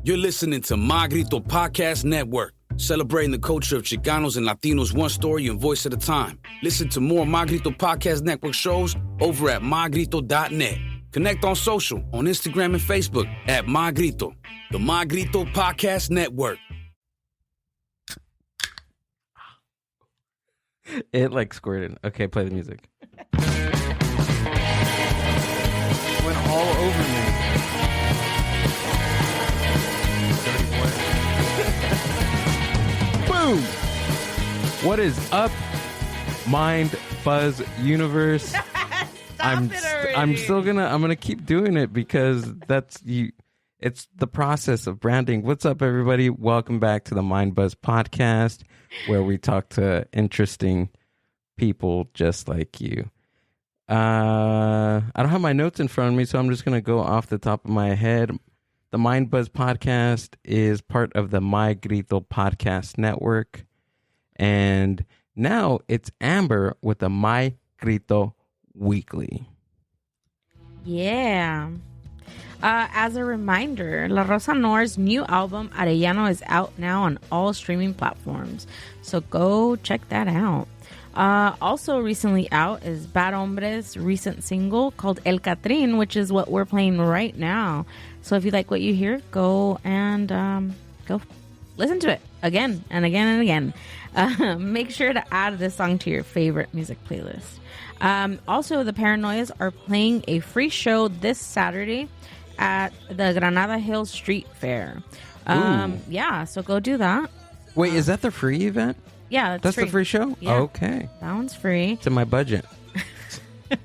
You're listening to My Grito Podcast Network, celebrating the culture of Chicanos and Latinos one story and voice at a time. Listen to more My Grito Podcast Network shows over at mygrito.net. Connect on social, on Instagram and Facebook at My Grito, the My Grito Podcast Network. It like squirted. Okay, play the music. Went all over me. Boom! What is up, Mind Buzz Universe? I'm still gonna keep doing it because that's you. It's the process of branding. What's up, everybody? Welcome back to the Mind Buzz Podcast, where we talk to interesting people just like you. I don't have my notes in front of me, so I'm just gonna go off the top of my head. The Mind Buzz Podcast is part of the My Grito Podcast Network. And now it's Amber with the My Grito Weekly. Yeah. As a reminder, La Rosa Nior's new album, Arellano, is out now on all streaming platforms. So go check that out. Also recently out is Bad Hombres' recent single called El Catrín, which is what we're playing right now. So if you like what you hear, go and go listen to it again and again and again. Make sure to add this song to your favorite music playlist. Also, the Paranoias are playing a free show this Saturday at the Granada Hills Street Fair. Yeah, so go do that. Wait, is that the free event? Yeah, that's free. The free show? Yeah. Okay. That one's free. It's in my budget. I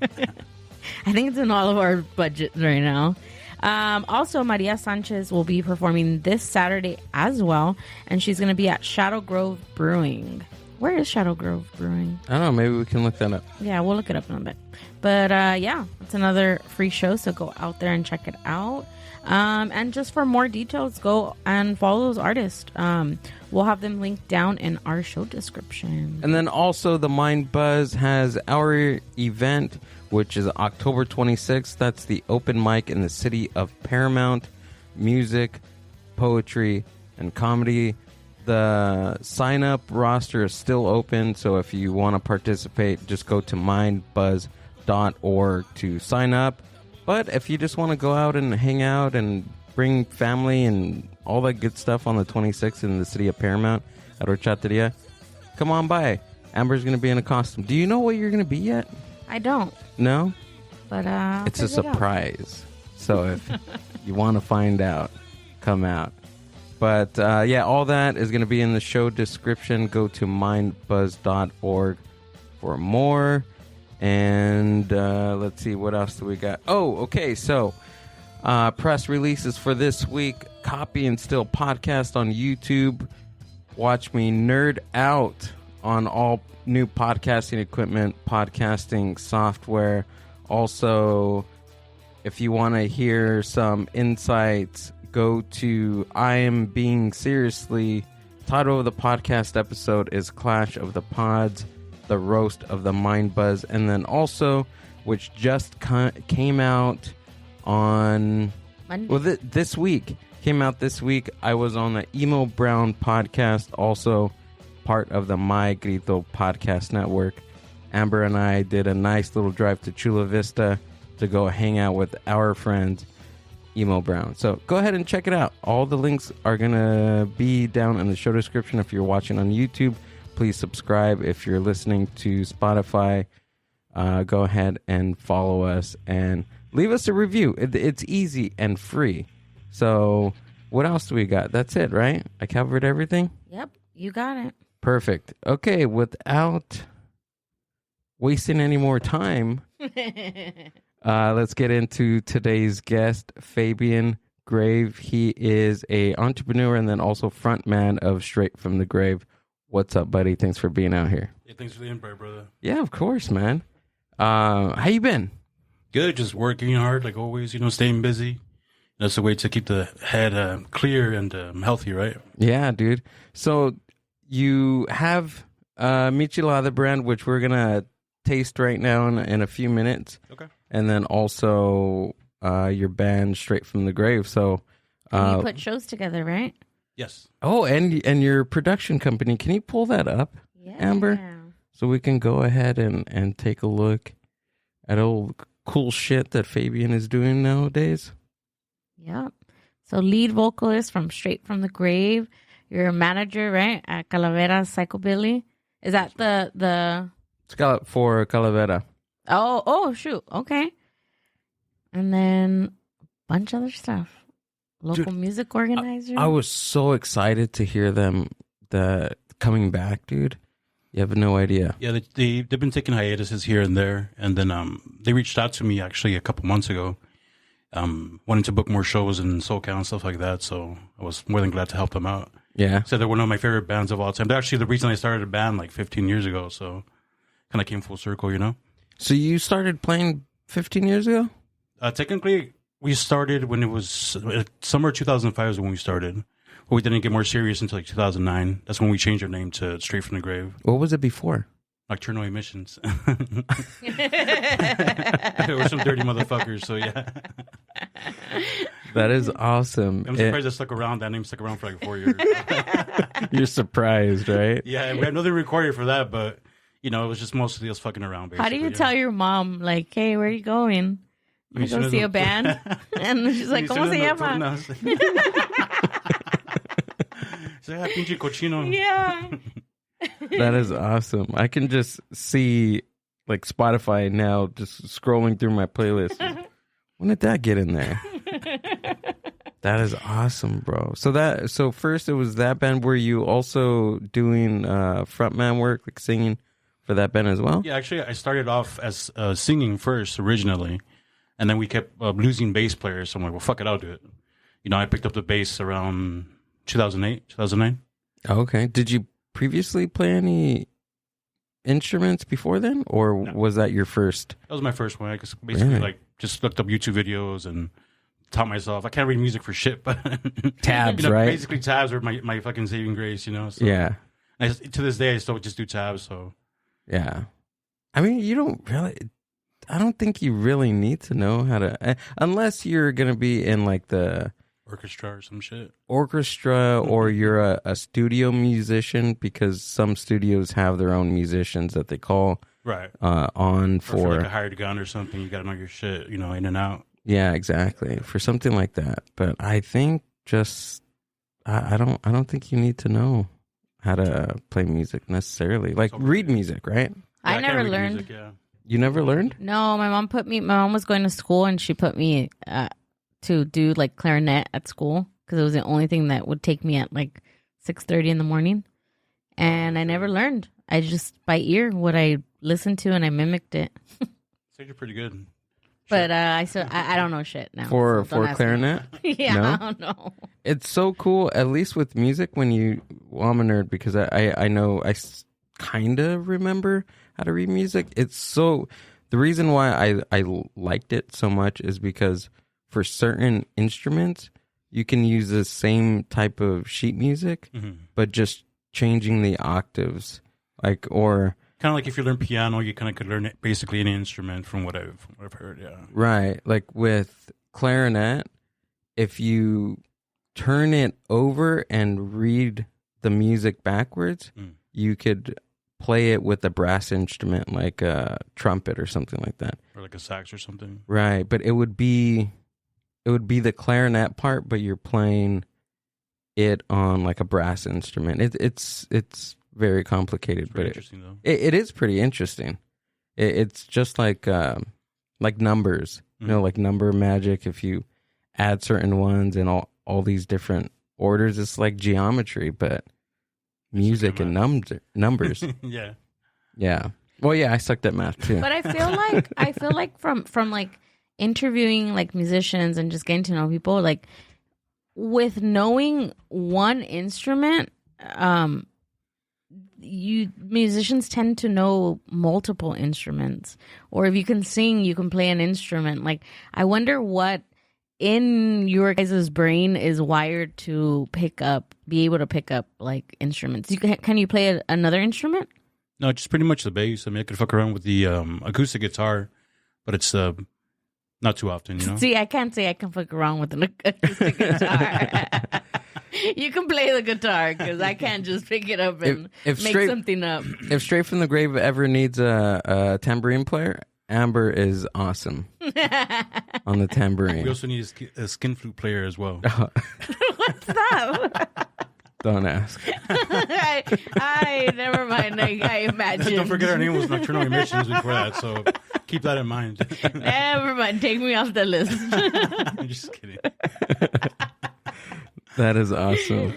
think it's in all of our budgets right now. Also, Maria Sanchez will be performing this Saturday as well, and she's going to be at Shadow Grove Brewing. Where is Shadow Grove Brewing? I don't know. Maybe we can look that up. Yeah, we'll look it up in a bit. But yeah, it's another free show, so go out there and check it out. And just for more details, go and follow those artists. We'll have them linked down in our show description. And then also the Mind Buzz has our event, which is October 26th. That's the open mic in the city of Paramount. Music, poetry, and comedy. The sign-up roster is still open, so if you want to participate, just go to mindbuzz.org to sign up. But if you just want to go out and hang out and bring family and all that good stuff on the 26th in the city of Paramount at Horchateria, come on by. Amber's going to be in a costume. Do you know what you're going to be yet? I don't. No? But it's a surprise. So if you want to find out, come out. But yeah, all that is going to be in the show description. Go to mindbuzz.org for more. And let's see, what else do we got? Oh, okay. So press releases for this week. Copy and Still podcast on YouTube. Watch me nerd out on all new podcasting equipment, podcasting software. Also, if you want to hear some insights, go to I Am Being Seriously. Title of the podcast episode is Clash of the Pods, the roast of the Mind Buzz. And then also, which just came out on Monday. Well, this week. Came out this week. I was on the Emo Brown podcast, also part of the My Grito Podcast Network. Amber and I did a nice little drive to Chula Vista to go hang out with our friends Emo Brown. So go ahead and check it out. All the links are going to be down in the show description. If you're watching on YouTube, please subscribe. If you're listening to Spotify, go ahead and follow us and leave us a review. It's easy and free. So what else do we got? That's it, right? I covered everything? Yep, you got it. Perfect. Okay, without wasting any more time, let's get into today's guest, Fabian Grave. He is an entrepreneur and then also frontman of Straight from the Grave. What's up, buddy? Thanks for being out here. Yeah, thanks for the invite, brother. Yeah, of course, man. How you been? Good, just working hard, like always, staying busy. That's a way to keep the head clear and healthy, right? Yeah, dude. So you have Michelada brand, which we're going to taste right now in a few minutes. Okay. And then also your band Straight from the Grave. So And you put shows together, right? Yes. Oh, and your production company. Can you pull that up, Amber? So we can go ahead and take a look at all cool shit that Fabian is doing nowadays. Yep. So lead vocalist from Straight from the Grave. You're a manager, right? At Calavera Psychobilly. Is that the... It's for Calavera. Oh, shoot. Okay. And then a bunch of other stuff. Local music organizer. I was so excited to hear them coming back, dude. You have no idea. Yeah, they've been taking hiatuses here and there, and then they reached out to me actually a couple months ago, wanting to book more shows in SoCal and stuff like that. So I was more than glad to help them out. Yeah, so they're one of my favorite bands of all time. They're actually the reason I started a band like 15 years ago. So kind of came full circle, you know. So you started playing 15 years ago? Technically, we started when it was summer 2005 is when we started. But we didn't get more serious until like 2009. That's when we changed our name to Straight from the Grave. What was it before? Nocturnal Emissions. There were some dirty motherfuckers, so yeah. That is awesome. I'm surprised it stuck around. That name stuck around for like 4 years. You're surprised, right? Yeah, we had nothing recorded for that, but you know, it was just mostly us fucking around. Basically. How do you tell your mom, like, hey, where are you going? You go see a band? And she's like, ¿Cómo se llama? Pinche cochino. Yeah. That is awesome. I can just see like Spotify now just scrolling through my playlist. When did that get in there? That is awesome, bro. So first it was that band. Were you also doing frontman work, like singing for that band as well? Yeah, actually I started off as singing first originally, and then we kept losing bass players. So I'm like, well, fuck it, I'll do it. You know, I picked up the bass around 2008, 2009. Okay. Did you previously play any instruments before then, or was that your first? That was my first one. I just basically like just looked up YouTube videos and taught myself. I can't read music for shit, but tabs, you know, right? Basically, tabs are my fucking saving grace. You know. So, yeah. To this day, I still just do tabs. So. Yeah. I mean, you don't really. I don't think you really need to know how to, unless you're gonna be in like the orchestra or some shit. Orchestra, or you're a studio musician, because some studios have their own musicians that they call on for like a hired gun or something. You got to know your shit, you know, in and out. Yeah, exactly, for something like that. But I think just I don't think you need to know how to play music necessarily. Like read music, right? I never learned. Music, yeah. You never learned? No, my mom was going to school and she put me to do like clarinet at school, because it was the only thing that would take me at like 6:30 in the morning. And I never learned. I just by ear what I listened to, and I mimicked it. So you're pretty good. But I don't know shit now. For clarinet? Yeah, no? I don't know. It's so cool, at least with music, when you... Well, I'm a nerd because I know I kind of remember how to read music. It's so... The reason why I liked it so much is because for certain instruments, you can use the same type of sheet music, but just changing the octaves. Like, or... Kind of like if you learn piano, you kind of could learn basically any instrument from what I've heard, yeah. Right. Like with clarinet, if you turn it over and read the music backwards, you could play it with a brass instrument like a trumpet or something like that. Or like a sax or something. Right. But it would be the clarinet part, but you're playing it on like a brass instrument. It's very complicated, but interesting, though. It is pretty interesting. It's just like numbers, you know, like number magic. If you add certain ones and all these different orders, it's like geometry, but music and numbers. Yeah. Yeah. Well, yeah, I sucked at math too. But I feel like from like interviewing like musicians and just getting to know people, like with knowing one instrument, musicians tend to know multiple instruments, or if you can sing, you can play an instrument. Like, I wonder what in your guys' brain is wired to be able to pick up like instruments. Can you play another instrument? No, just pretty much the bass. I mean, I could fuck around with the acoustic guitar, but it's not too often, you know. See, I can't say I can fuck around with an acoustic guitar. You can play the guitar because I can't just pick it up and make something up. If Straight from the Grave ever needs a tambourine player, Amber is awesome on the tambourine. We also need a skin flute player as well. What's that? Don't ask. I never mind. I imagine. Don't forget our name was Nocturnal Emissions before that, so keep that in mind. Never mind. Take me off the list. I'm just kidding. That is awesome.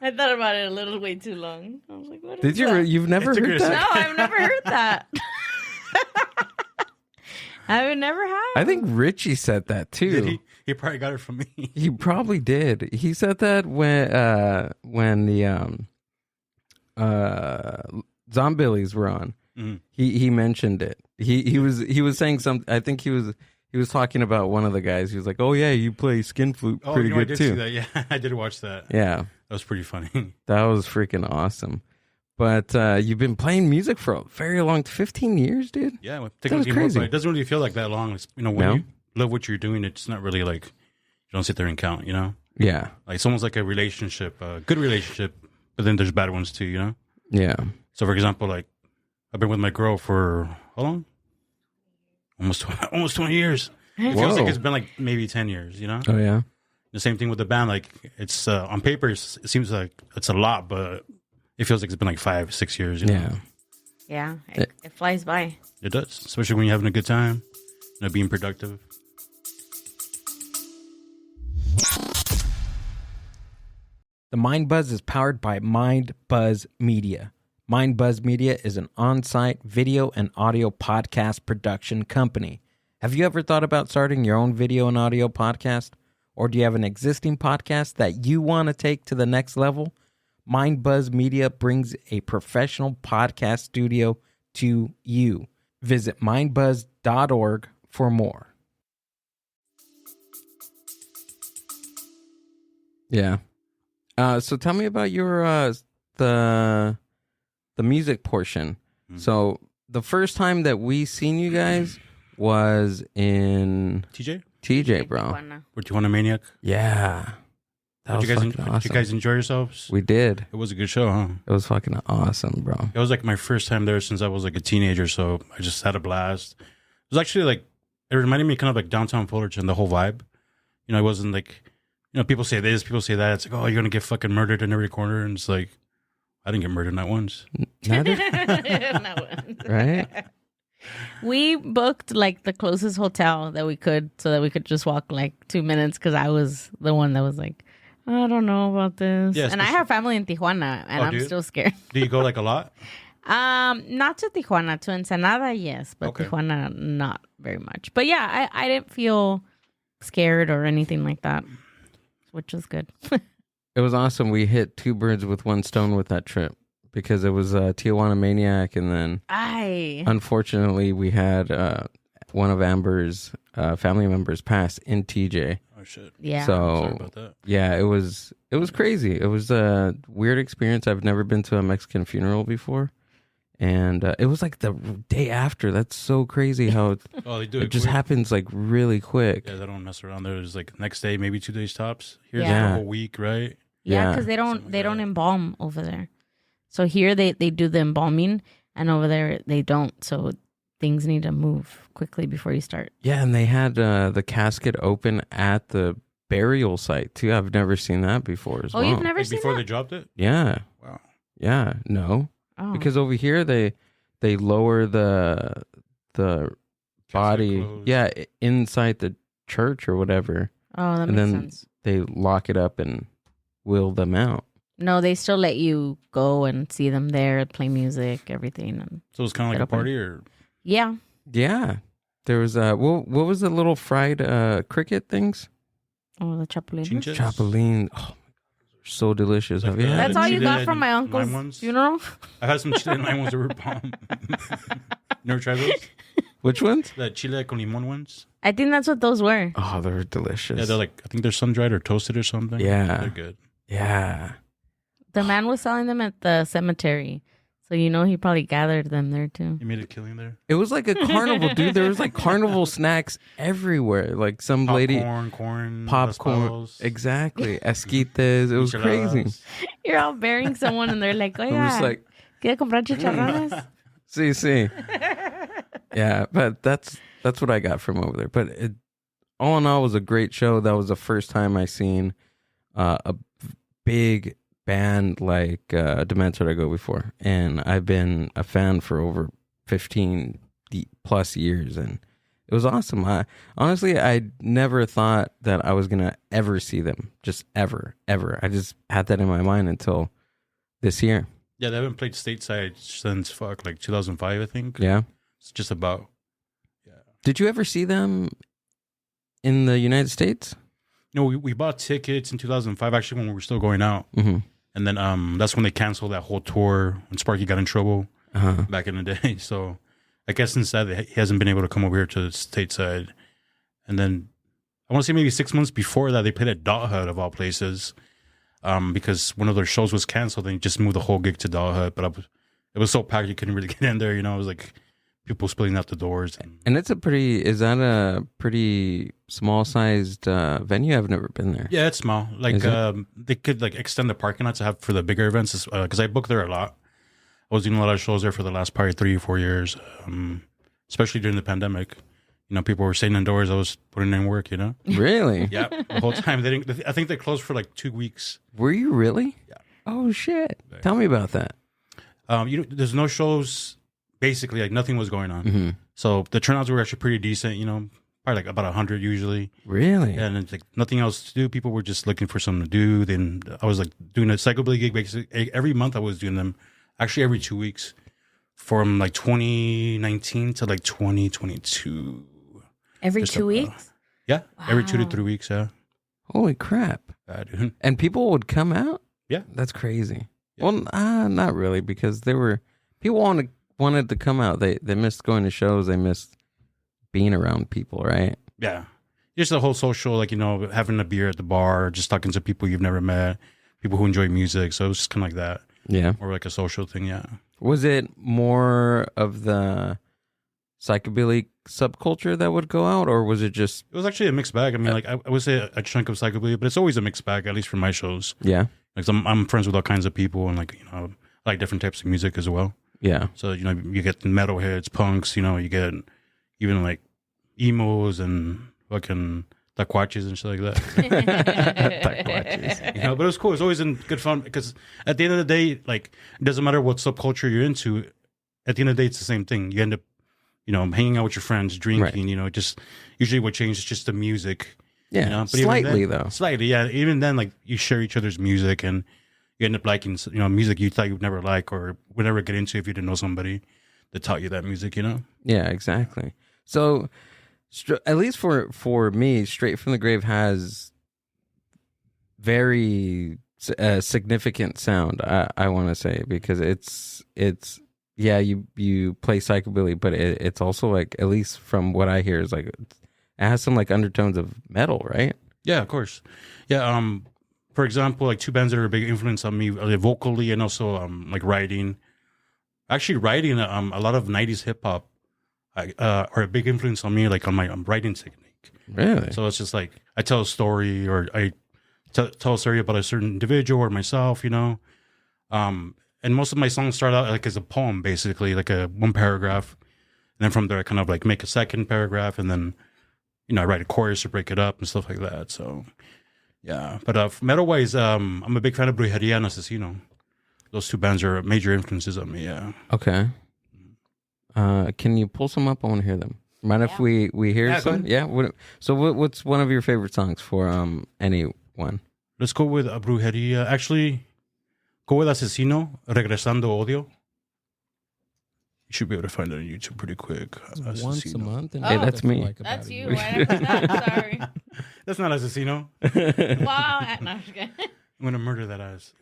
I thought about it a little way too long. I was like, what is Did you? that? You've never heard that? No, I've never heard that. I've never had. I think Richie said that too. Did he? He probably got it from me. He probably did. He said that when the Zombillies were on. Mm-hmm. He mentioned it. He was saying something. I think he was talking about one of the guys. He was like, "Oh yeah, you play skin flute pretty good I did too." see that. Yeah, I did watch that. Yeah, that was pretty funny. That was freaking awesome. But you've been playing music for a very long, 15 years, dude. Yeah, well, That's crazy. It doesn't really feel like that long. It's, when you love what you're doing, it's not really like you don't sit there and count. You know? Yeah. Like it's almost like a relationship, a good relationship, but then there's bad ones too. You know? Yeah. So, for example, like I've been with my girl for how long? Almost 20 years. It feels like it's been like maybe 10 years. You know? Oh yeah. The same thing with the band. Like it's on paper, it seems like it's a lot, but it feels like it's been like 5-6 years. You know? Yeah. Yeah, it flies by. It does, especially when you're having a good time, being productive. The Mind Buzz is powered by Mind Buzz Media. Mind Buzz Media is an on-site video and audio podcast production company. Have you ever thought about starting your own video and audio podcast? Or do you have an existing podcast that you want to take to the next level? Mind Buzz Media brings a professional podcast studio to you. Visit mindbuzz.org for more. Yeah. So tell me about your the music portion. Mm-hmm. So the first time that we seen you guys was in TJ, bro. We're Tijuana Maniac. Yeah. That was fucking awesome. Did you guys enjoy yourselves? We did. It was a good show, huh? It was fucking awesome, bro. It was like my first time there since I was like a teenager, so I just had a blast. It was actually like, it reminded me kind of like downtown Fullerton, the whole vibe. You know, it wasn't like, you know, people say this, people say that. It's like, oh, you're going to get fucking murdered in every corner. And it's like, I didn't get murdered not once. Not once. Right? We booked like the closest hotel that we could so that we could just walk like 2 minutes because I was the one that was like, I don't know about this. Yeah, and I have family in Tijuana and I'm still scared. Do you go like a lot? Not to Tijuana. To Ensenada, yes. But Tijuana, not very much. But yeah, I didn't feel scared or anything like that, which was good. It was awesome. We hit two birds with one stone with that trip because it was Tijuana Maniac, and then unfortunately we had one of Amber's family members pass in TJ. Oh shit! Yeah. So sorry about that. Yeah, it was crazy. It was a weird experience. I've never been to a Mexican funeral before, and it was like the day after. That's so crazy how they do it just happens like really quick. Yeah, they don't mess around. There's like next day, maybe 2 days tops. Here's a whole week, right? Yeah, because they don't embalm over there. So here they do the embalming, and over there they don't. So things need to move quickly before you start. Yeah, and they had the casket open at the burial site too. I've never seen that before as well. Oh, you've never seen before that? They dropped it? Yeah. Wow. Yeah. No. Oh. Because over here they lower the body. Closed. Yeah, inside the church or whatever. Oh, that and makes then sense. They lock it up and wheel them out. No, they still let you go and see them there, play music, everything. And so it was kind of like a party, or yeah. There was what was the little fried cricket things? Oh, the chapulines. Chinches? Chapulines. Oh my god, so delicious. Like Have you had That's it? all you got from my uncle's funeral? I had some chile and lime ones that were bomb. Never tried those? Which ones? The chile con limon ones. I think that's what those were. Oh, they're delicious. Yeah, they're like, I think they're sun-dried or toasted or something. Yeah. They're good. Yeah. The man was selling them at the cemetery. So So he probably gathered them there too. He made a killing there. It was like a carnival, dude. There was like carnival snacks everywhere. Like some lady, corn, popcorn, raspados, exactly, esquites. It was crazy. micheladas. You're all bearing someone, and they're like, "Oiga, I'm just like, ¿quiere comprar chicharrones?" see. Yeah, but that's what I got from over there. But all in all, it was a great show. That was the first time I seen a big band like Dementor go before, and I've been a fan for over 15 plus years, and it was awesome. Honestly, I never thought that I was gonna ever see them, just ever. I just had that in my mind until this year. Yeah, they haven't played stateside since like 2005, I think. Yeah, it's just about. Yeah. Did you ever see them in the United States? No, we bought tickets in 2005, actually, when we were still going out. Mm-hmm. And then that's when they canceled that whole tour when Sparky got in trouble back in the day. So I guess since that, he hasn't been able to come over here to the stateside. And then I want to say maybe 6 months before that, they played at Dot Hut, of all places, because one of their shows was canceled. And he just moved the whole gig to Dot Hut. But it was so packed, you couldn't really get in there. It was like people splitting out the doors. And is that a pretty small-sized venue? I've never been there. Yeah, it's small. Like they could like extend the parking lot to have for the bigger events, because I booked there a lot. I was doing a lot of shows there for the last probably 3 or 4 years, especially during the pandemic. People were staying indoors. I was putting in work. Really? Yeah, the whole time. I think they closed for like 2 weeks. Were you really? Yeah. Oh shit! Tell me about that. There's no shows. Basically, like nothing was going on. Mm-hmm. So the turnouts were actually pretty decent. Probably like about 100 usually. Really? And it's like nothing else to do. People were just looking for something to do. Then I was like doing a Psychobilly gig basically every month. I was doing them, actually every 2 weeks, from like 2019 to like 2022. Every 2 weeks? Yeah, Wow. every 2 to 3 weeks. Yeah. Holy crap! Dude. And people would come out? Yeah. That's crazy. Yeah. Well, not really, because people wanted to come out. They missed going to shows. They missed being around people, right? Yeah. Just the whole social, like, having a beer at the bar, just talking to people you've never met, people who enjoy music. So it was just kind of like that. Yeah. Or like a social thing, yeah. Was it more of the Psychobilly subculture that would go out, or was it just... It was actually a mixed bag. I mean, like, I would say a chunk of Psychobilly, but it's always a mixed bag, at least for my shows. Yeah. Like, I'm friends with all kinds of people, and like, I like different types of music as well. Yeah. So, you get metalheads, punks, you get even like emos and fucking taquaches and shit like that. Taquaches. But it was cool. It was always in good fun, because at the end of the day, like, it doesn't matter what subculture you're into. At the end of the day, it's the same thing. You end up, hanging out with your friends, drinking, Right. just usually what changes is just the music. Yeah. But even Slightly, then, though. Slightly, yeah. Even then, like, you share each other's music, and you end up liking, music you thought you'd never like or would never get into if you didn't know somebody that taught you that music, Yeah, exactly. So, at least for me, Straight from the Grave has very significant sound, I want to say, because it's yeah, you play Psychobilly, but it's also like, at least from what I hear, is like it has some like undertones of metal, right? Yeah, of course. Yeah, for example, like 2 bands that are a big influence on me, vocally and also like writing. Actually, writing a lot of 90s hip hop are a big influence on me, like on my writing technique. Really? So it's just like I tell a story, or I tell a story about a certain individual or myself, and most of my songs start out like as a poem, basically, like a 1 paragraph. And then from there, I kind of like make a second paragraph, and then, I write a chorus to break it up and stuff like that. So, yeah. But metal-wise, I'm a big fan of Brujeria and Asesino. Those 2 bands are major influences on me, yeah. Okay. Can you pull some up? I want to hear them. Mind if we hear some? Yeah. What's one of your favorite songs for anyone? Let's go with Brujeria. Actually, go with Asesino, Regresando Odio. You should be able to find it on YouTube pretty quick. Once a month. And Hey, that's me. Like about That's a you, year. right after that. Sorry. That's not Asesino. Wow. No, I'm just kidding. I'm going to murder that ass.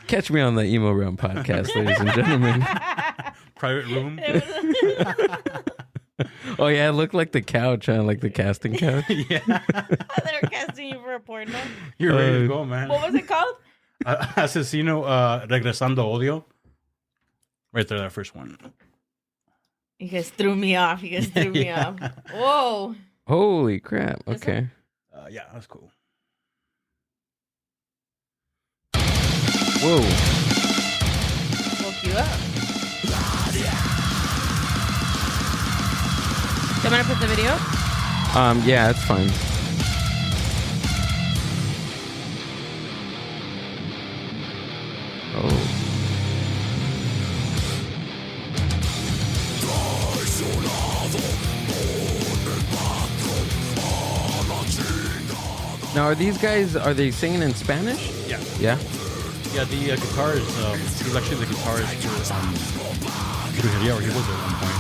Catch me on the Emo Realm podcast, ladies and gentlemen. Private room. Oh yeah, it looked like the couch, like the casting couch. Yeah. They were casting you for a porno. You're ready to go, man. What was it called? Asesino, Regresando Odio. Right there, that first one. You guys threw me off. Whoa. Holy crap. This Okay. Yeah, that's cool. Whoa. Woke you up. Do you want me to put the video up? Yeah, it's fine. Oh. Now, are they singing in Spanish? Yeah. Yeah? Yeah, the guitar is, he's actually the guitarist for Brujeria, or he was at one point.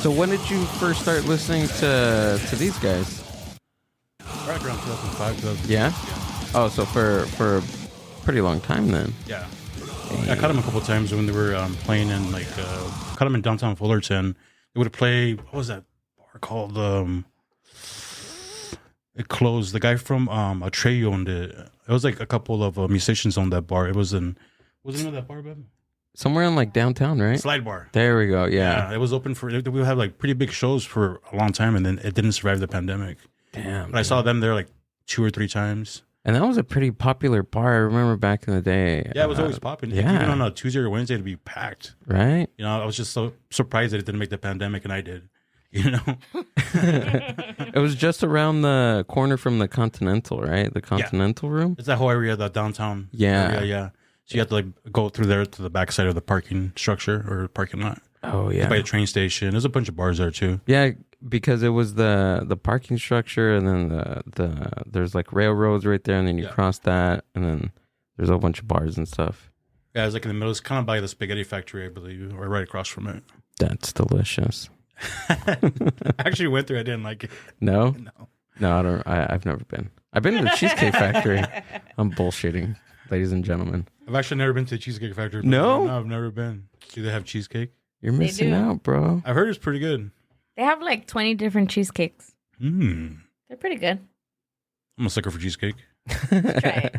So when did you first start listening to these guys? Right around 2005, 2006. Yeah? Oh, so for a pretty long time then. Yeah. I caught him a couple of times when they were playing in, caught him in downtown Fullerton. They would play, what was that bar called? It closed. The guy from Atreyu owned it. It was like a couple of musicians on that bar. It was in, what was the name of that bar, babe? Somewhere in like downtown, right? Slide Bar. There we go, yeah. It was open for, we would have like pretty big shows for a long time, and then it didn't survive the pandemic. Damn. But I saw them there like 2 or 3 times. And that was a pretty popular bar. I remember back in the day. Yeah, it was always popping. Yeah. Even on a Tuesday or Wednesday, it'd be packed. Right? You know, I was just so surprised that it didn't make the pandemic, and I did. You know? It was just around the corner from the Continental, right? The Continental room? It's that whole area, that downtown Yeah. area, yeah. So you have to like go through there to the backside of the parking structure or parking lot. Oh, yeah. By the train station. There's a bunch of bars there too. Yeah, because it was the parking structure, and then there's like railroads right there, and then you cross that, and then there's a whole bunch of bars and stuff. Yeah, it's like in the middle. It's kind of by the spaghetti factory, I believe, or right across from it. That's delicious. I actually went there. I didn't like it. No? No. I don't. I've never been. I've been to the Cheesecake Factory. I'm bullshitting, ladies and gentlemen. I've actually never been to the Cheesecake Factory. No? I've never been. Do they have cheesecake? You're missing out, bro. I've heard it's pretty good. They have like 20 different cheesecakes. They're pretty good. I'm a sucker for cheesecake. Try it.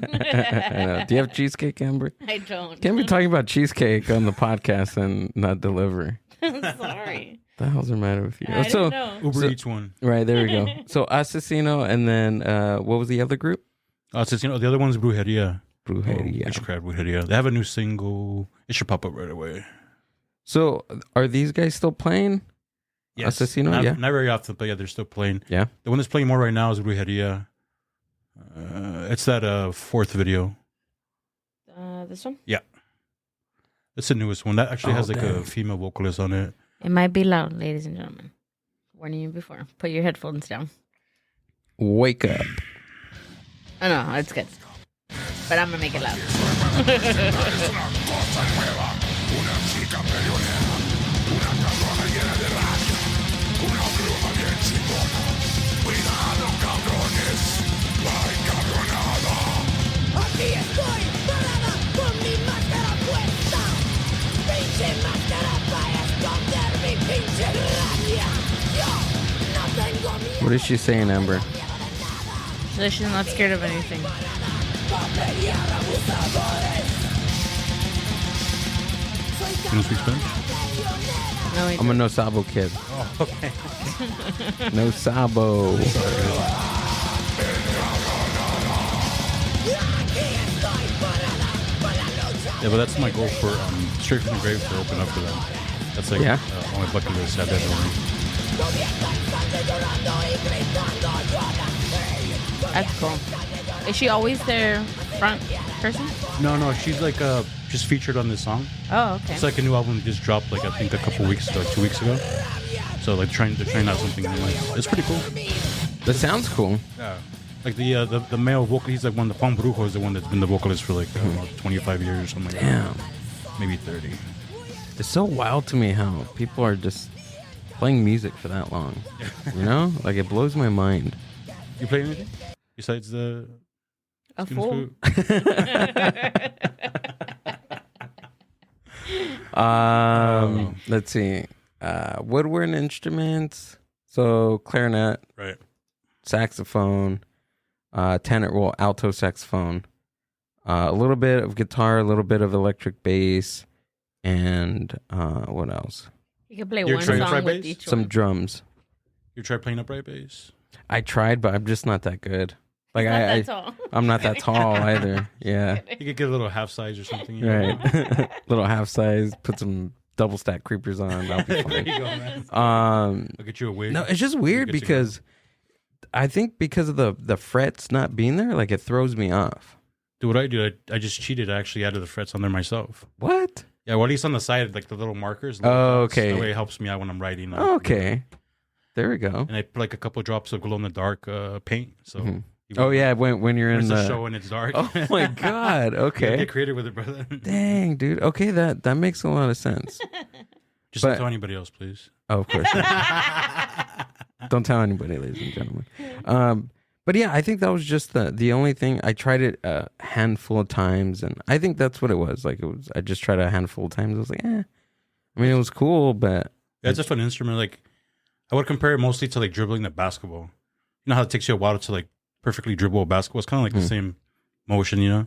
I know. Do you have cheesecake, Amber? I don't. Can't be talking about cheesecake on the podcast and not deliver. I'm sorry. The hell's the matter with you? I didn't know. Uber Eats one. Right, there we go. So Asesino, and then what was the other group? Asesino. The other one's Brujeria. Brujeria. Witchcraft Brujeria. They have a new single. It should pop up right away. So are these guys still playing? Yes. Asesino, Not very often, but yeah, they're still playing. Yeah. The one that's playing more right now is Brujeria. It's that 4th video. This one? Yeah. It's the newest one. That actually has like damn. a female vocalist on it. It might be loud, ladies and gentlemen. Warning you before. Put your headphones down. Wake up. Oh, no, it's good. But I'm going to make it loud. Aquí estoy, parada, con mi máscara puesta. Pinche máscara para esconder mi pinche rabia. Yo no tengo miedo. What is she saying, Amber? So she's not scared of anything. You don't speak Spanish? No, I'm a No Sabo kid. Oh, okay. No Sabo. Yeah, but that's my goal for Straight from the Grave to open up for them. That's like on my bucket list. Have that one. That's cool. Is she always their front person? No, she's like just featured on this song. Oh, okay. It's like a new album that just dropped like I think a couple weeks ago, 2 weeks ago. So like they're trying out something new. It's pretty cool. That sounds cool. Yeah. Like the male vocal, he's like one. The Juan Brujo is the one that's been the vocalist for like about 25 years or something like Damn. that. Maybe 30. It's so wild to me how people are just playing music for that long. You know? Like, it blows my mind. You play anything besides the A student fool. food? Let's see. Woodwind instruments. So clarinet, Right. saxophone, alto saxophone, a little bit of guitar, a little bit of electric bass, and what else? You can play You're one trying to try song with bass? each Some one. drums. You tried playing upright bass? I tried, but I'm just not that good. Like That's all. I'm not that tall either. Yeah, You could get a little half size or something. You know? right. Little half size. Put some double stack creepers on. That'll be There fine. you go, man. Um, I'll get you a wig. no, it's just weird Good to go. because I think because of the frets not being there, like it throws me off. Dude, what I do, I just cheated. I actually added the frets on there myself. What? Yeah, well, at least on the side, like the little markers. Oh, dots. okay. That way it helps me out when I'm writing. Okay. There we go. And I put like a couple drops of glow in the dark paint. So. Mhm. even Oh yeah, when you're in There's a the show and it's dark. Oh my god. Yeah, Okay. get creative with it, brother. Dang, dude. Okay, that makes a lot of sense. Just But- don't tell anybody else, please. Oh, of course. Don't tell anybody, ladies and gentlemen. But yeah, I think that was just the only thing. I tried it a handful of times, and I think that's what it was. Like I just tried a handful of times. I was like, I mean, it was cool, but Yeah, it's a fun instrument. Like, I would compare it mostly to like dribbling the basketball. You know how it takes you a while to like perfectly dribble a basketball? It's kind of like the same motion, you know?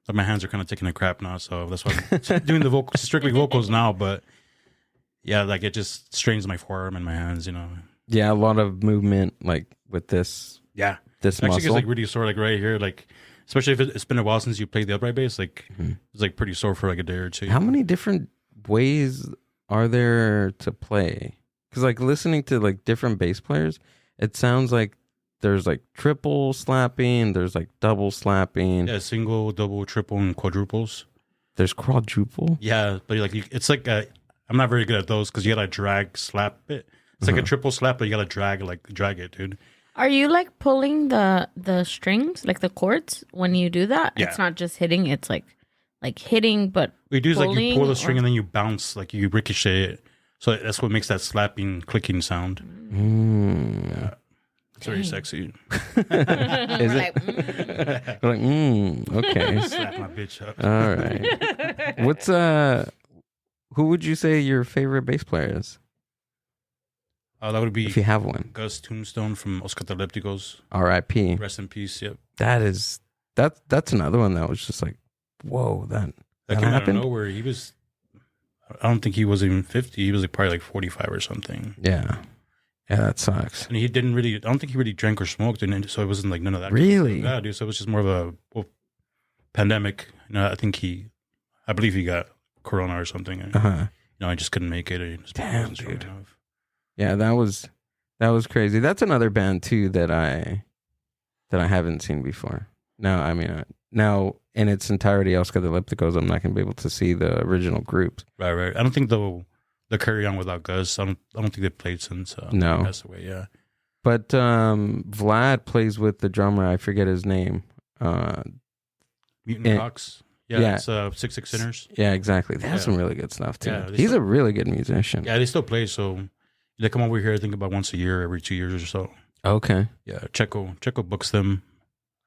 Like my hands are kind of taking a crap now, so that's why I'm doing the vocals, strictly vocals now. But yeah, like it just strains my forearm and my hands, you know? yeah, a lot of movement like with this Yeah. this It actually gets muscle. like really sore, like right here. Like, especially if it's been a while since you played the upright bass, like it's like pretty sore for like a day or two. How many different ways are there to play? Because like listening to like different bass players, it sounds like there's like triple slapping, there's like double slapping, Yeah, single, double, triple, and quadruples. there's quadruple. Yeah, but like it's like I'm not very good at those because you gotta drag slap it. It's like a triple slap, but you gotta drag it, dude. Are you like pulling the strings, like the chords, when you do that? Yeah. It's not just hitting; it's like hitting, but What you do is like you pull the pulling string or- and then you bounce, like you ricochet it. So that's what makes that slapping, clicking sound. Mm. It's very sexy. Is it? Like, okay. Slap my bitch up. All right. What's who would you say your favorite bass player is? That would be If you have one. Gus Tombstone from Los Catalepticos. R.I.P. Rest in peace. Yep. That's another one that was just like, whoa, that That came out of happened? nowhere. He was, I don't think he was even 50. He was like probably like 45 or something. Yeah. Yeah, that sucks. And he didn't really, I don't think he really drank or smoked. And so it wasn't like none of that. Really? Yeah, dude. So it was just more of a pandemic. You know, I believe he got corona or something. And, Uh-huh. I just couldn't make it. His body Damn, wasn't strong dude. enough. Yeah, that was crazy. That's another band too that I haven't seen before. Now, I mean, now in its entirety, Oscar the Ellipticos, I'm not going to be able to see the original groups. Right. I don't think they'll carry on without Gus. I don't think they've played since No. he passed away. Yeah. But Vlad plays with the drummer. I forget his name. Mutant And- Cox. Yeah, yeah. it's 6'6" Sinners. Yeah, exactly. They have Yeah. some really good stuff too. Yeah, they He's still- a really good musician. Yeah, they still play. So they come over here, I think, about once a year, every 2 years or so. Okay. Yeah, Checo books them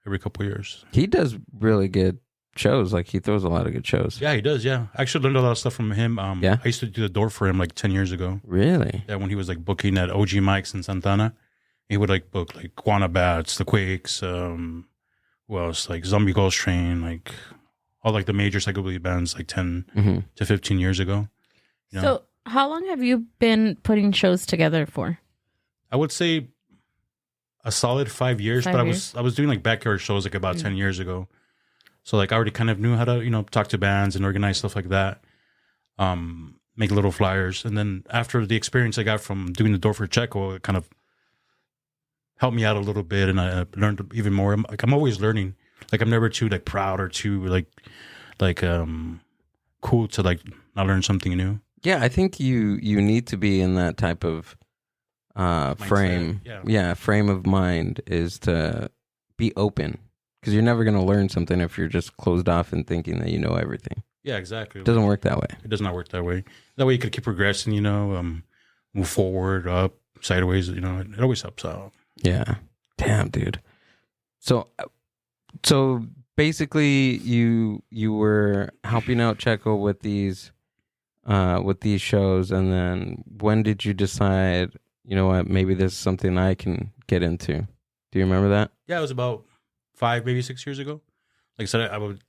every couple of years. He does really good shows. Like he throws a lot of good shows. Yeah, he does. Yeah, I actually learned a lot of stuff from him. Yeah? I used to do the door for him like 10 years ago. Really? Yeah, when he was like booking at OG Mike's in Santana, he would like book like Guana Bats, the Quakes, who else, like Zombie Ghost Train, like all like the major psychobilly bands like 10 Mm-hmm. to 15 years ago. You know? So, how long have you been putting shows together for? I would say a solid 5 years, 5 but years? I was doing like backyard shows like about 10 years ago. So like I already kind of knew how to, talk to bands and organize stuff like that. Make little flyers. And then after the experience I got from doing the door for Checo, it kind of helped me out a little bit and I learned even more. I'm always learning. Like I'm never too like proud or too like cool to like not learn something new. Yeah, I think you need to be in that type of frame. yeah. Frame of mind is to be open because you're never going to learn something if you're just closed off and thinking that you know everything. Yeah, exactly. It doesn't work that way. It does not work that way. That way you could keep progressing, move forward, up, sideways, it always helps out. Yeah. Damn, dude. So basically you were helping out Checo with these shows, and then when did you decide you know what, maybe this is something I can get into? Do you remember that? Yeah, it was about 5, maybe 6 years ago. Like I said, I would,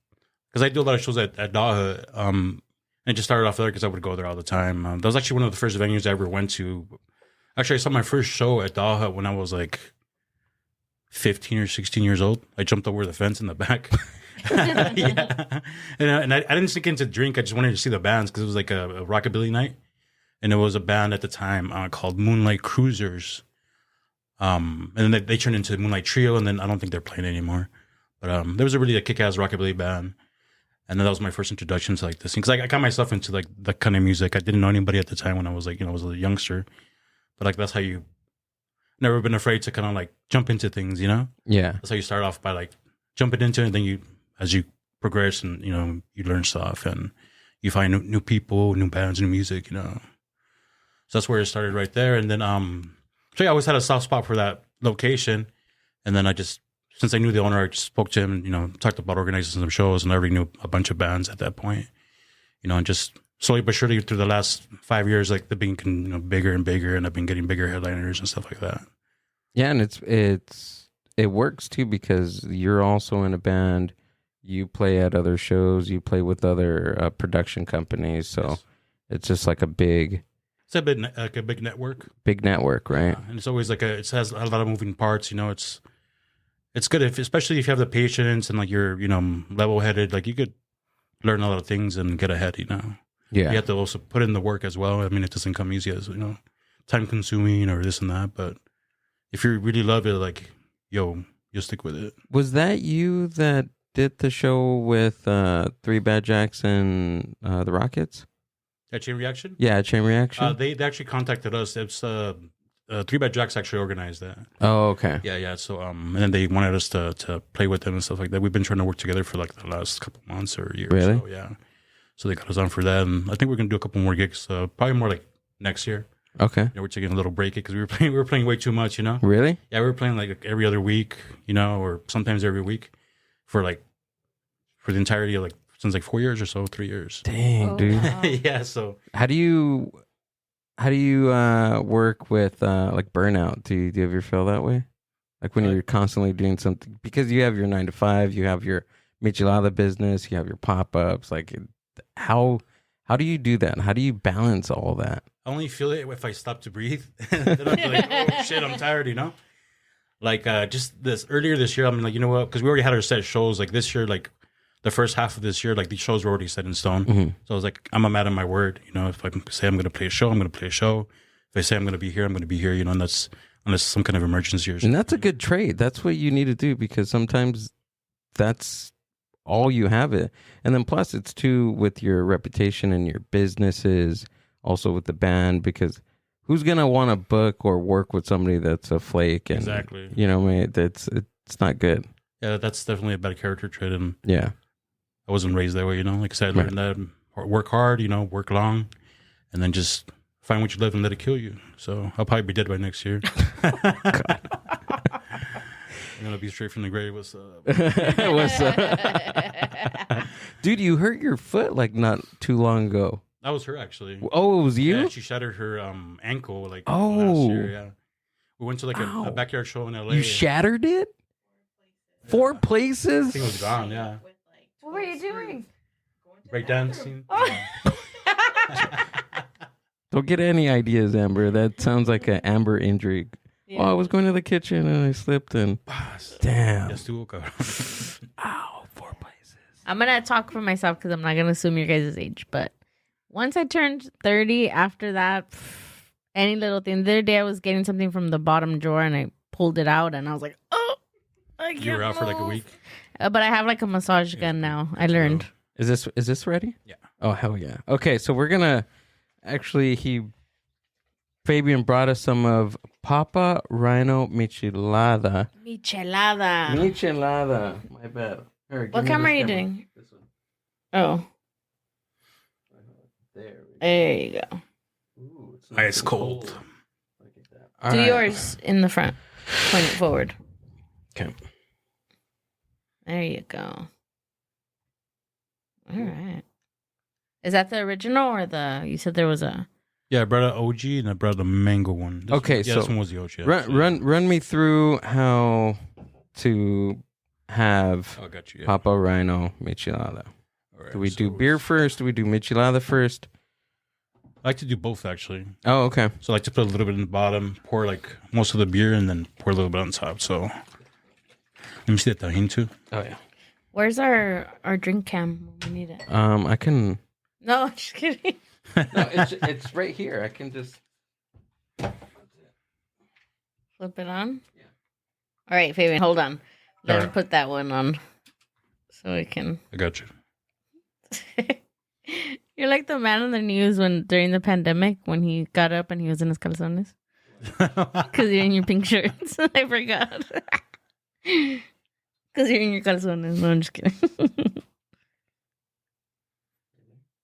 because I do a lot of shows at Daha, and it just started off there because I would go there all the time. That was actually one of the first venues I ever went to. Actually, I saw my first show at Daha when I was like 15 or 16 years old. I jumped over the fence in the back. Yeah. And I didn't sneak in to drink. I just wanted to see the bands because it was like a rockabilly night. And it was a band at the time called Moonlight Cruisers. And then they turned into Moonlight Trio, and then I don't think they're playing anymore. But there was a really kick-ass rockabilly band. And then that was my first introduction to like this thing. Because I got myself into like that kind of music. I didn't know anybody at the time when I was like, I was a youngster. But like that's how you never been afraid to kind of like jump into things, Yeah. That's how you start off by like jumping into it, and then you, as you progress and, you learn stuff and you find new people, new bands, new music, So that's where it started right there. And then, so I always had a soft spot for that location. And then since I knew the owner, I just spoke to him and, talked about organizing some shows, and I already knew a bunch of bands at that point, and just slowly but surely through the last 5 years, like they've been, bigger and bigger, and I've been getting bigger headliners and stuff like that. Yeah. And it works too, because you're also in a band, you play at other shows, you play with other production companies. So Yes. It's just like a big network. Big network, right? And it's always like it has a lot of moving parts, it's good especially if you have the patience and like you're, level headed, like you could learn a lot of things and get ahead, Yeah. You have to also put in the work as well. I mean, it doesn't come easy as, time consuming or this and that, but if you really love it, like, you'll stick with it. Was that you that did the show with Three Bad Jacks and the Rockets? That Chain Reaction? Yeah, Chain Reaction. They actually contacted us. It's Three Bad Jacks actually organized that. Oh, okay. Yeah. So and then they wanted us to play with them and stuff like that. We've been trying to work together for like the last couple months or years. Really? So, yeah. So they got us on for that, and I think we're gonna do a couple more gigs. Probably more like next year. Okay. We're taking a little break because we were playing way too much. Really? Yeah, we were playing like every other week, or sometimes every week for the entirety of since 4 years or so, 3 years. Dang, dude. Wow. Yeah. So How do you work with like burnout? Do you ever feel that way? Like when you're constantly doing something, because you have your 9 to 5, you have your Michelada business, you have your pop-ups. Like, how do you do that? How do you balance all that? I only feel it if I stop to breathe. Then I'll be like, oh shit, I'm tired, Like just earlier this year, I'm like, you know what? Because we already had our set shows. Like this year, like the first half of this year, like these shows were already set in stone. Mm-hmm. So I was like, I'm a man of my word. If I say I'm going to play a show, I'm going to play a show. If I say I'm going to be here, I'm going to be here. And that's unless some kind of emergency or something. And that's a good trade. That's what you need to do, because sometimes that's all you have it. And then plus it's too with your reputation and your businesses, also with the band, because who's going to want to book or work with somebody that's a flake? And, Exactly. It's not good. Yeah, that's definitely a bad character trait. And Yeah. I wasn't raised that way, Like I said, I learned that work hard, work long, and then just find what you love and let it kill you. So I'll probably be dead by next year. I'm going to be straight from the grave. What's up? What's up? Dude, you hurt your foot like not too long ago. That was her, actually. Oh, it was you? Yeah, she shattered her ankle last Oh. year, yeah. We went to a backyard show in LA. You shattered it? 4 places? I think it was gone, yeah. What were you doing? Breakdancing. Don't get any ideas, Amber. That sounds like an Amber injury. Yeah. Oh, I was going to the kitchen and I slipped and... Damn. Ya estuvo, cabrón. Ow, 4 places. I'm going to talk for myself because I'm not going to assume your guys' age. But once I turned 30, after that, any little thing. The other day I was getting something from the bottom drawer and I pulled it out and I was like, oh, I can't You were out for like a move. week? But I have like a massage gun now. I learned. Is this ready? Yeah. Oh, hell yeah. Okay, so we're going to... Actually, Fabian brought us some of Papa Rhino Michelada. Michelada. Michelada. My bad. Here, give What me camera this are you camera. doing? This one. Oh, there you go. Ooh, it's Ice cold. Look at that. All Do right. yours in the front. Point it forward. Okay. There you go. All right. Is that the original or you said there was a... Yeah, I brought an OG and I brought a mango one. Okay, this one was the OG. Run me through how to have I got you. Papa Rhino Michelada. All right, Do we do beer first? Do we do Michelada first? I like to do both, actually. Oh, okay. So I like to put a little bit in the bottom, pour like most of the beer, and then pour a little bit on top. So let me see that tajin too. Oh yeah. Where's our drink cam when we need it? I can. No, I'm just kidding. No, it's right here. I can just Flip it on? Yeah. All right, Fabian, hold on. Let me put that one on so we can... I got you. You're like the man on the news when during the pandemic when he got up and he was in his calzones. Because you're in your pink shirts. I forgot. Because you're in your calzones. No, I'm just kidding.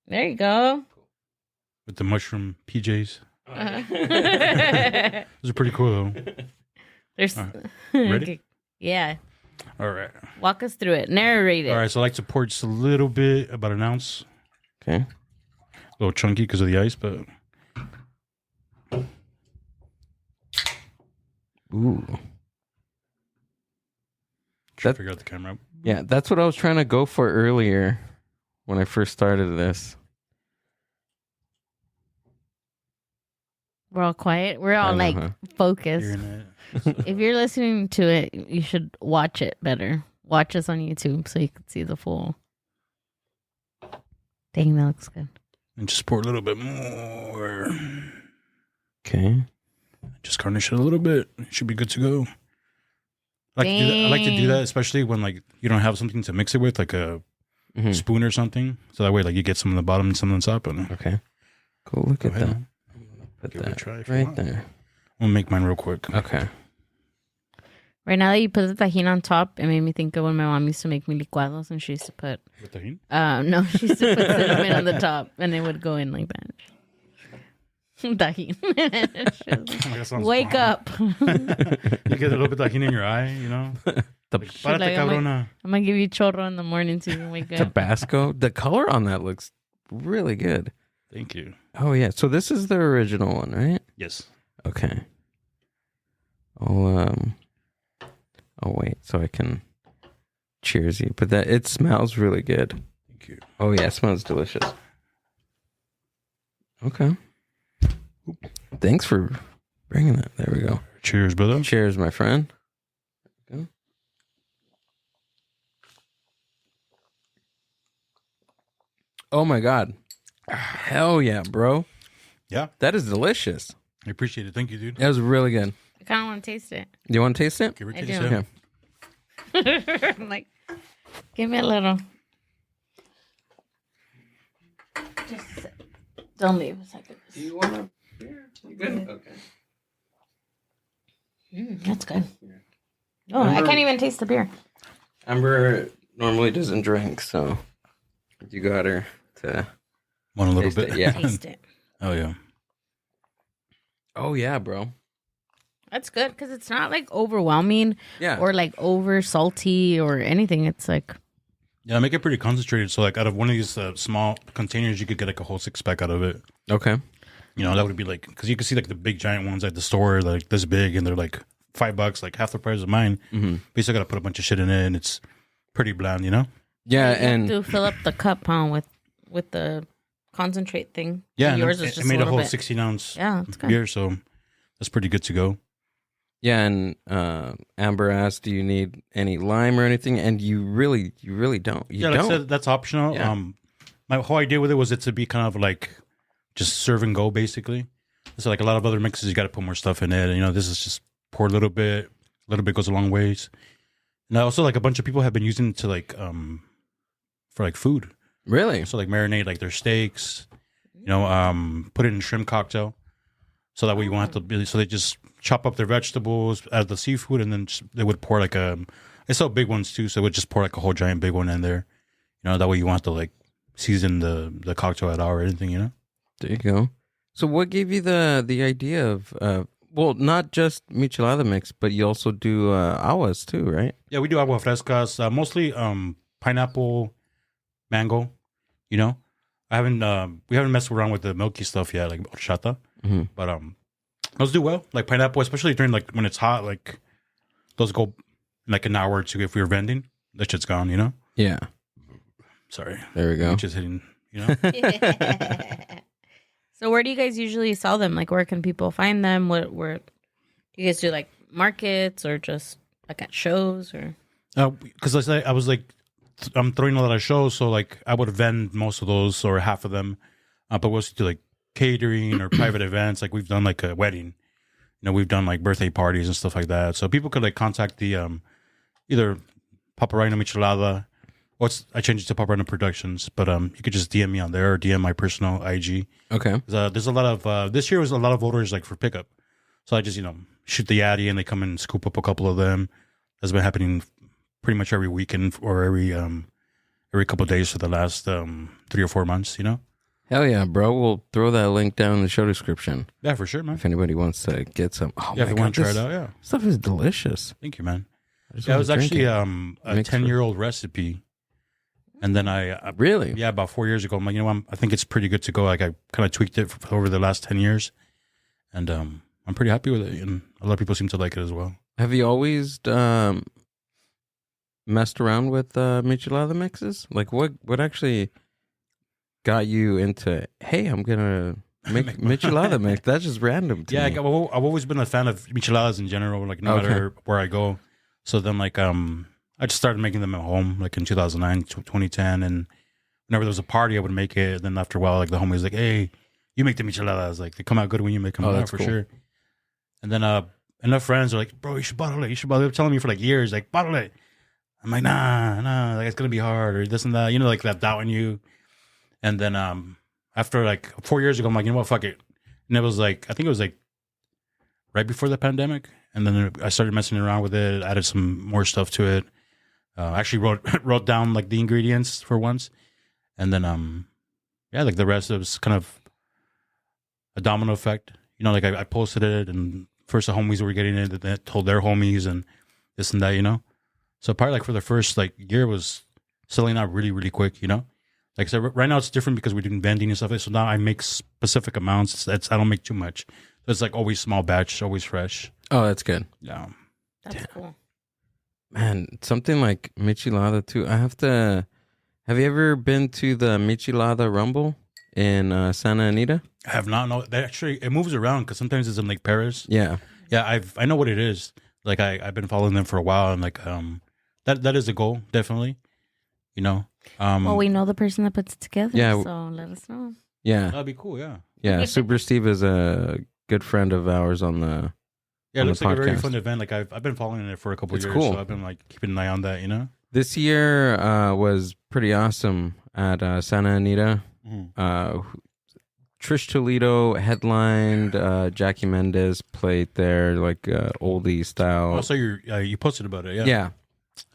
There you go. With the mushroom PJs. Uh-huh. Those are pretty cool, though. There's... Ready? Okay. Yeah. All right. Walk us through it. Narrate it. All right, so I like to pour just a little bit, about an ounce. Okay. A little chunky because of the ice, but... Ooh. Try to figure out the camera. Yeah, that's what I was trying to go for earlier when I first started this. We're all quiet. We're all I know, focused. Hearing it. If you're listening to it, you should watch it better. Watch us on YouTube so you can see the full. Dang, that looks good. And just pour a little bit more. Okay. Just garnish it a little bit. It should be good to go. I like to do that, especially when like you don't have something to mix it with, like a spoon or something. So that way, like you get some on the bottom and some on the top. And Okay. Cool. Look at that. Put Give it a that try if you right want. there. I'm gonna make mine real quick. Okay. Right now that you put the tajin on top, it made me think of when my mom used to make me licuados and she used to put... With tajin? No, she used to put cinnamon on the top and it would go in like that. Tajin. Wake strong. up. You get a little bit of tajin in your eye, you know? Like, párate, Like, cabrona. I'm going to give you chorro in the morning so you can wake up. Tabasco. The color on that looks really good. Thank you. Oh yeah. So this is the original one, right? Yes. Okay. I'll wait so I can cheers you. But that it smells really good. Thank you. Oh yeah, it smells delicious. Okay. Thanks for bringing that. There we go. Cheers, brother. Cheers, my friend. There we go. Oh my god. Hell yeah, bro. Yeah. That is delicious. I appreciate it. Thank you, dude. That was really good. I kind of want to taste it. Do you want to taste it? Give her a I taste, do. yeah. I'm like, give me a little. Just don't leave a second. Do you want a beer? You good? Okay. That's good. Oh, I can't even taste the beer. Amber normally doesn't drink, so you got her to Want a little taste bit? it, yeah. Taste it. Oh, yeah. Oh yeah, bro. That's good because it's not like overwhelming Yeah. or like over salty or anything. It's like, Yeah, make it pretty concentrated. So, like, out of one of these small containers, you could get like a whole 6-pack out of it. Okay. You know, that would be like, because you can see like the big giant ones at the store, like this big, and they're like $5, like half the price of mine. Mm-hmm. But you still got to put a bunch of shit in it, and it's pretty bland, you know? Yeah, you have and to fill up the cup, huh, with the concentrate thing. Yeah, And and yours it, is just it made a little whole bit. 16-ounce Yeah, that's good. beer, so that's pretty good to go. yeah, and Amber asked, "Do you need any lime or anything?" And you really don't. You Yeah, like I don't. said, that's optional. Yeah. My whole idea with it was it to be kind of like just serve and go, basically. So like a lot of other mixes, you got to put more stuff in it. And, you know, this is just pour a little bit goes a long ways. And also, like, a bunch of people have been using it to like for like food. Really? So like marinate like their steaks, you know, put it in shrimp cocktail. So that way you won't have to be, so they just chop up their vegetables, add the seafood, and then they would pour like they sell big ones too, so they would just pour like a whole giant big one in there. You know, that way you won't have to like season the cocktail at all or anything, you know? There you go. So what gave you the idea of well, not just michelada mix, but you also do aguas too, right? Yeah, we do agua frescas, mostly pineapple, mango, you know? I haven't we haven't messed around with the milky stuff yet, like horchata. But those do well, like pineapple, especially during like when it's hot. Like those go in like an hour or two if we were vending. That shit's gone, you know. Yeah. Sorry, There we go. just hitting, you know. So where do you guys usually sell them? Like, where can people find them? Where do you guys do, like markets or just like at shows or? Because I was like, I'm throwing a lot of shows, so like I would vend most of those or half of them, but we'll do like catering or private events. Like we've done like a wedding, you know, we've done like birthday parties and stuff like that. So people could like contact the either Papa Rhino Michelada, or I changed it to Papa Rhino Productions, but you could just DM me on there or DM my personal IG. Okay. There's a lot of this year was a lot of orders like for pickup, so I just shoot the Addy and they come and scoop up a couple of them. That's been happening pretty much every weekend or every couple of days for the last 3 or 4 months, you know? Hell yeah, bro. We'll throw that link down in the show description. Yeah, for sure, man. If anybody wants to get some. Oh, Yeah, if my you want God, to try this it out, yeah. stuff is delicious. Thank you, man. I just Yeah, it wanna was drink actually it. a Mixed 10-year-old recipe. And then I Really? yeah, about 4 years ago, I'm like, I think it's pretty good to go. Like I kind of tweaked it over the last 10 years. And I'm pretty happy with it. And a lot of people seem to like it as well. Have you always messed around with Michelada mixes? Like, what actually got you into, hey, I'm going to make Michelada mix? That's just random to Yeah, me. I've always been a fan of micheladas in general, like no matter where I go. So then like I just started making them at home like in 2009, 2010, and whenever there was a party I would make it. Then after a while like the homies like, hey, you make the micheladas, like they come out good when you make them. Oh, Yeah, that's for cool. sure. And then enough friends are like, bro, you should bottle it. They were telling me for like years, like bottle it. I'm like, nah, like it's gonna be hard or this and that, like that doubt in you. And then after like 4 years ago, I'm like, you know what, fuck it. And it was like, I think it was like right before the pandemic. And then I started messing around with it, added some more stuff to it. Actually wrote down like the ingredients for once. And then yeah, like the rest it was kind of a domino effect. Like I posted it and first the homies were getting it, they told their homies and this and that, So probably like for the first like year was selling out really, really quick, Like I said, right now it's different because we're doing vending and stuff. So now I make specific amounts. I don't make too much. So it's like always small batch, always fresh. Oh, that's good. Yeah. That's cool. Man, something like Michelada too. Have you ever been to the Michelada Rumble in Santa Anita? I have not. No, that actually it moves around because sometimes it's in like Paris. Yeah. Yeah, I know what it is. Like I've been following them for a while, and like that is a goal definitely. Well, we know the person that puts it together. Yeah. So let us know. Yeah. That'd be cool. Yeah. Yeah. Super Steve is a good friend of ours on the. Yeah, it on looks the like a very podcast. fun event. Like I've been following it for a couple It's years, cool. so I've been like keeping an eye on that. This year was pretty awesome at Santa Anita. Trish Toledo headlined. Jackie Mendez played there, like oldie style. Also, you posted about it. Yeah. Yeah.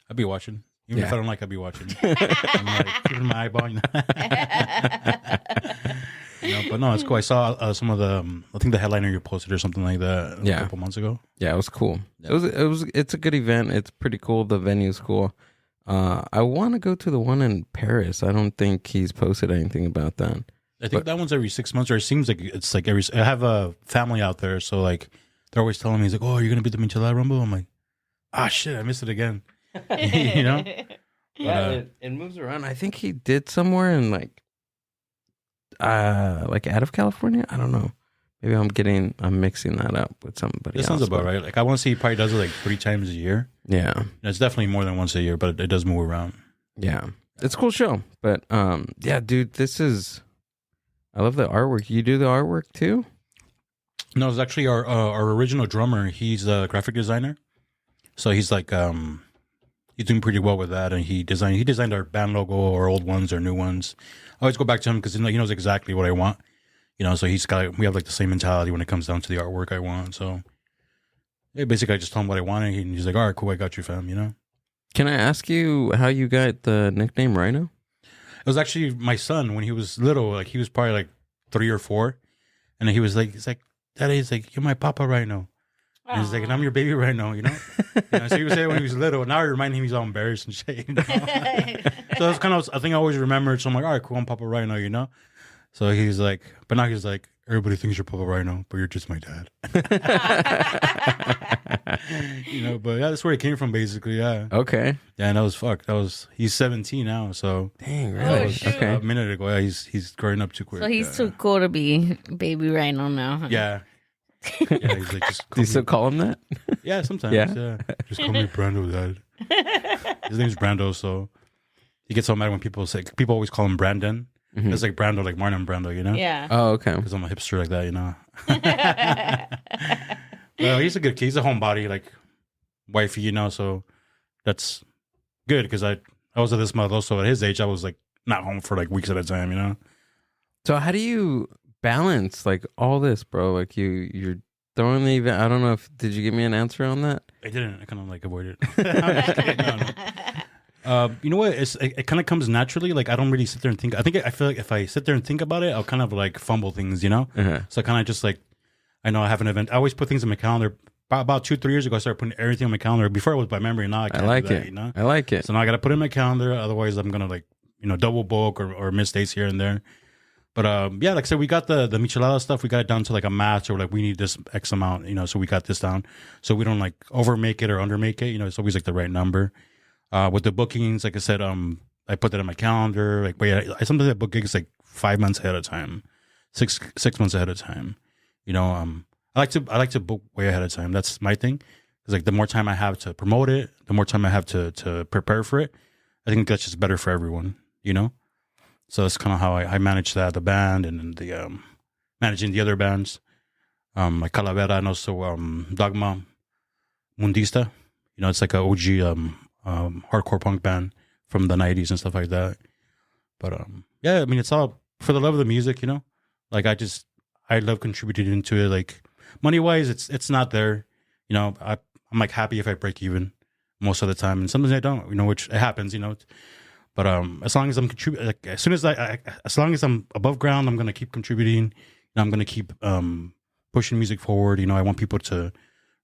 I'd be watching. Even if Yeah. I don't like, I'd be watching. I'm like keeping my eyeball. But no, it's cool. I saw some of the. I think the headliner you posted or something like that. Yeah. A couple months ago. Yeah, it was cool. Yeah. It's a good event. It's pretty cool. The venue's cool. I want to go to the one in Paris. I don't think he's posted anything about that. I think that one's every 6 months, or it seems like it's like every. I have a family out there, so like they're always telling me, "He's like, oh, you're gonna be at the Michelada Rumble." I'm like, shit, I missed it again. Yeah, it moves around. I think he did somewhere in like out of California. I don't know. Maybe I'm mixing that up with somebody This else. sounds about right. Like I want to see he probably does it like 3 times a year. Yeah, And it's definitely more than once a year, but it does move around. yeah. It's a cool show. But yeah, dude, I love the artwork. You do the artwork too? No, it's actually our original drummer. He's a graphic designer, so he's like he's doing pretty well with that. And he designed our band logo, our old ones, our new ones. I always go back to him because he knows exactly what I want. So we have like the same mentality when it comes down to the artwork I want. So yeah, basically I just told him what I wanted, and he's like, all right, cool, I got you, fam. Can I ask you how you got the nickname Rhino? It was actually my son when he was little. Like he was probably like 3 or 4, and he's like, Daddy, he's like, you're my papa Rhino. And he's like, and I'm your baby Rhino. So he was saying when he was little. Now I remind him he's all embarrassed and shit. So that's kind of, I think I always remembered. So I'm like, all right, cool, I'm Papa Rhino. So he's like, but now he's like, everybody thinks you're Papa Rhino, but you're just my dad. But yeah, that's where he came from, basically. Yeah. Okay. Yeah, and that was fuck. He's 17 now, so Dang, Oh, really? shoot. Okay. a minute ago, yeah, he's growing up too quick. So he's yeah. too cool to be baby Rhino now. Huh? Yeah. Yeah, he's like, just Do you still call him that? yeah, sometimes. Yeah? Yeah. Just call me Brando, Dad. His name's Brando, so he gets so mad when people always call him Brandon. Mhm. It's like Brando, like Marlon Brando, Yeah. Oh, okay. Because I'm a hipster like that, Well, he's a good kid. He's a homebody, like wifey, so that's good because I was at this month also at his age. I was like not home for like weeks at a time, So how do you balance like all this, bro? Like you're throwing the event. I don't know did you give me an answer on that? I didn't. I kind of like avoid it. I'm just kidding. No. You know what? It kind of comes naturally. Like I don't really sit there and think. I feel like if I sit there and think about it, I'll kind of like fumble things, Uh-huh. So I kind of just like, I know I have an event. I always put things in my calendar. About 2-3 years ago, I started putting everything on my calendar. Before it was by memory. Now I I can't like do that, it. I like it. So now I got to put it in my calendar. Otherwise, I'm gonna like double book or miss dates here and there. But yeah, like I said, we got the Michelada stuff. We got it down to like a match, or like we need this X amount, so we got this down. So we don't like overmake it or undermake it. It's always like the right number. With the bookings, like I said, I put that in my calendar. Like, wait, I sometimes I book gigs like 5 months ahead of time, six months ahead of time. I like to book way ahead of time. That's my thing. Because like the more time I have to promote it, the more time I have to prepare for it. I think that's just better for everyone. So that's kind of how I manage that, the band, and the managing the other bands, like Calavera and also Dogma Mundista. It's like a OG hardcore punk band from the 90s and stuff like that. But yeah, I mean, it's all for the love of the music, Like I love contributing into it. Like money wise, it's not there. I'm like happy if I break even most of the time, and sometimes I don't. Which it happens. But as long as I'm contributing, like as long as I'm above ground, I'm gonna keep contributing. I'm gonna keep pushing music forward. I want people to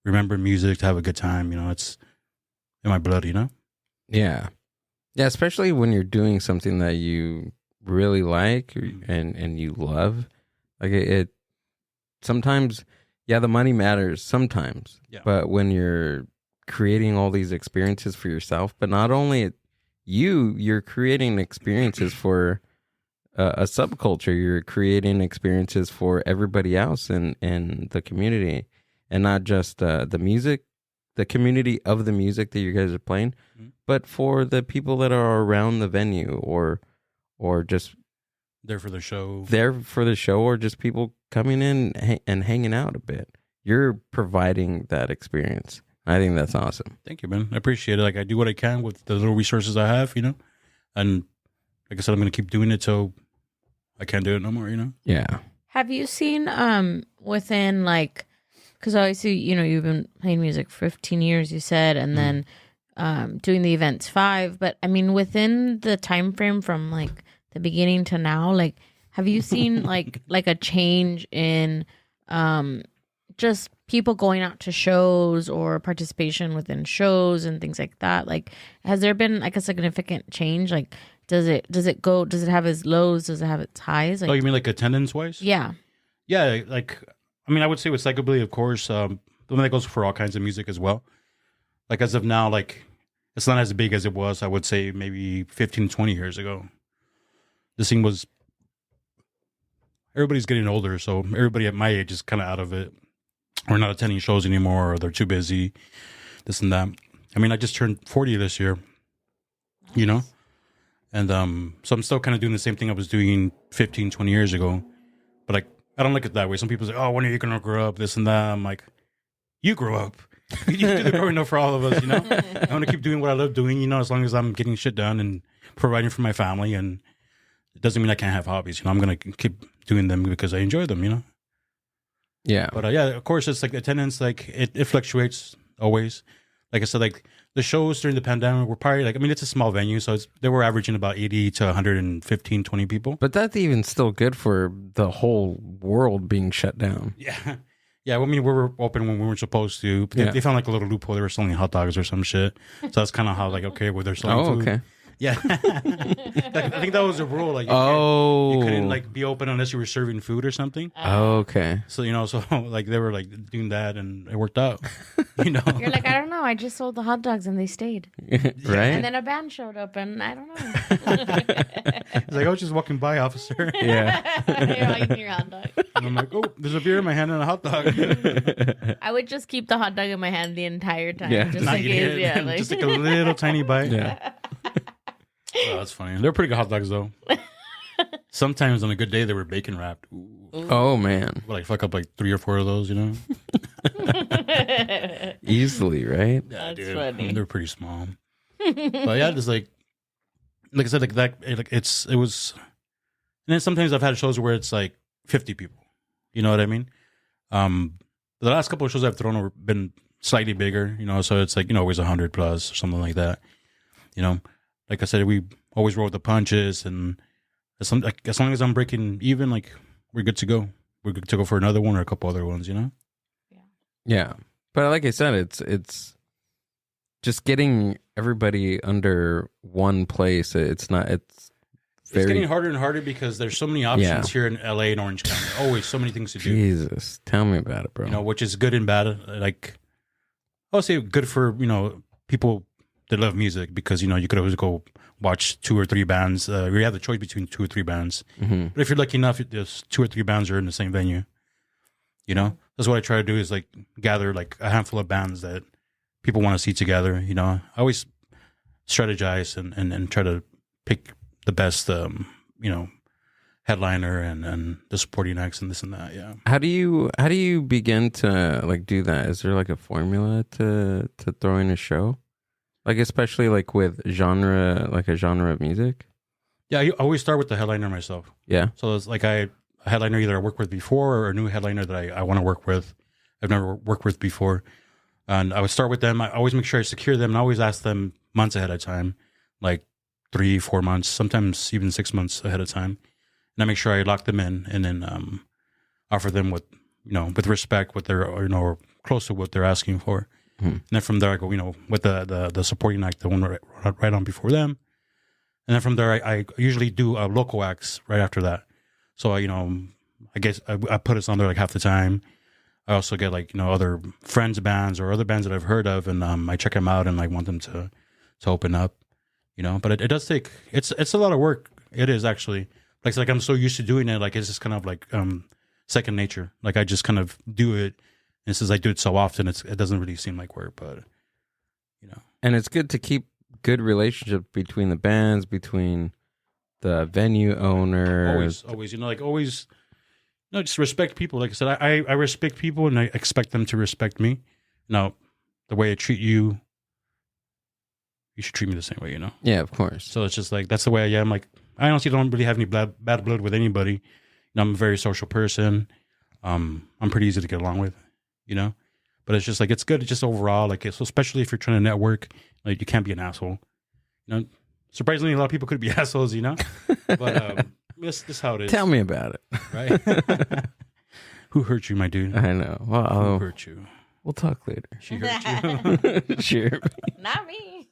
remember music, to have a good time. It's in my blood. Yeah. Yeah, especially when you're doing something that you really like and you love. Like it sometimes, yeah, the money matters sometimes. Yeah. But when you're creating all these experiences for yourself, but not only you're creating experiences for a subculture. You're creating experiences for everybody else in the community, and not just the music, the community of the music that you guys are playing, but for the people that are around the venue or just there for the show, or just people coming in and hanging out a bit. You're providing that experience. I think that's awesome. Thank you, man. I appreciate it. Like I do what I can with the little resources I have, and like I said, I'm going to keep doing it till I can't do it no more, Yeah. Have you seen within like, because obviously you've been playing music for 15 years, you said, and then doing the events 5. But I mean, within the time frame from like the beginning to now, like, have you seen like a change in just people going out to shows or participation within shows and things like that? Like, has there been like a significant change? Like, does it have its lows? Does it have its highs? Like, oh, you mean like attendance wise? Yeah. Yeah. Like, I mean, I would say with Psychobilly, of course, the one that goes for all kinds of music as well. Like as of now, like it's not as big as it was, I would say maybe 15, 20 years ago. The scene was, everybody's getting older. So everybody at my age is kind of out of it. We're not attending shows anymore, or they're too busy, this and that. I mean, I just turned 40 this year, and so I'm still kind of doing the same thing I was doing 15, 20 years ago. But like, I don't look at it that way. Some people say, oh, when are you going to grow up, this and that. I'm like, you grow up. You do the growing up for all of us, I want to keep doing what I love doing, as long as I'm getting shit done and providing for my family. And it doesn't mean I can't have hobbies. I'm going to keep doing them because I enjoy them, Yeah. But yeah, of course, it's like attendance, like it fluctuates always. Like I said, like the shows during the pandemic were probably like, I mean, it's a small venue, so they were averaging about 80 to 115, 20 people. But that's even still good for the whole world being shut down. Yeah. Yeah, I mean, we were open when we weren't supposed to. But they found like a little loophole. They were selling hot dogs or some shit. So that's kind of how, like, okay, well, they're selling food. Okay. Yeah. I think that was a rule. Like, you couldn't like be open unless you were serving food or something. Okay. So, like they were like doing that and it worked out. You know? You're like, I don't know. I just sold the hot dogs and they stayed. Right? And then a band showed up and I don't know. He's like, I was just walking by, officer. Yeah. You're eating your hot dog. And I'm like, oh, there's a beer in my hand and a hot dog. I would just keep the hot dog in my hand the entire time. Yeah. Just Not in eat case, it. yeah. Like. Just like a little tiny bite. Yeah. Oh, that's funny. They're pretty good hot dogs, though. Sometimes on a good day, they were bacon wrapped. Ooh. Oh, man. Like, fuck up like 3 or 4 of those, you know? Easily, right? Yeah, That's funny. They're pretty small. But yeah, just like I said, like that, it was. And then sometimes I've had shows where it's like 50 people. You know what I mean? The last couple of shows I've thrown have been slightly bigger, so it's like, always 100 plus or something like that. Like I said, we always roll with the punches, and as long as I'm breaking even, like, we're good to go. We're good to go for another one or a couple other ones, Yeah. But like I said, it's just getting everybody under one place. It's getting harder and harder because there's so many options here in LA and Orange County. Always so many things to do. Jesus, tell me about it, bro. Which is good and bad. Like, I'll say good for, people that love music because, you could always go watch 2 or 3 bands. You have the choice between 2 or 3 bands. Mm-hmm. But if you're lucky enough, there's 2 or 3 bands are in the same venue. That's what I try to do is like gather like a handful of bands that people want to see together. I always strategize and try to pick the best, headliner and the supporting acts and this and that. Yeah. How do you begin to like do that? Is there like a formula to throw in a show? Like, especially like with a genre of music? Yeah. I always start with the headliner myself. Yeah. So it's like a headliner either I worked with before or a new headliner that I want to work with. I've never worked with before. And I would start with them. I always make sure I secure them and I always ask them months ahead of time, like 3-4 months, sometimes even 6 months ahead of time. And I make sure I lock them in and then offer them with respect, what they're, or close to what they're asking for. Mm-hmm. And then from there I go, with the supporting act, the one right on before them. And then from there I usually do local acts right after that. So, I guess I put us on there like half the time. I also get like, other friends' bands or other bands that I've heard of, and I check them out and I want them to open up, But it does take, it's a lot of work. It is actually. Like I'm so used to doing it, like it's just kind of like second nature. Like I just kind of do it, and since I do it so often, it doesn't really seem like work, but And it's good to keep good relationship between the bands, between the venue owners. Always, just respect people. Like I said, I respect people, and I expect them to respect me. Now, the way I treat you, you should treat me the same way, Yeah, of course. So it's just like that's the way I am. Like I honestly don't really have any bad blood with anybody. I'm a very social person. I'm pretty easy to get along with, But it's just like it's good. Just overall, like especially if you're trying to network, like you can't be an asshole. Surprisingly, a lot of people could be assholes, But this how it is. Tell me about it. Right? Who hurt you, my dude? I know. Well, who hurt you? We'll talk later. She hurt you. Sure. Not me.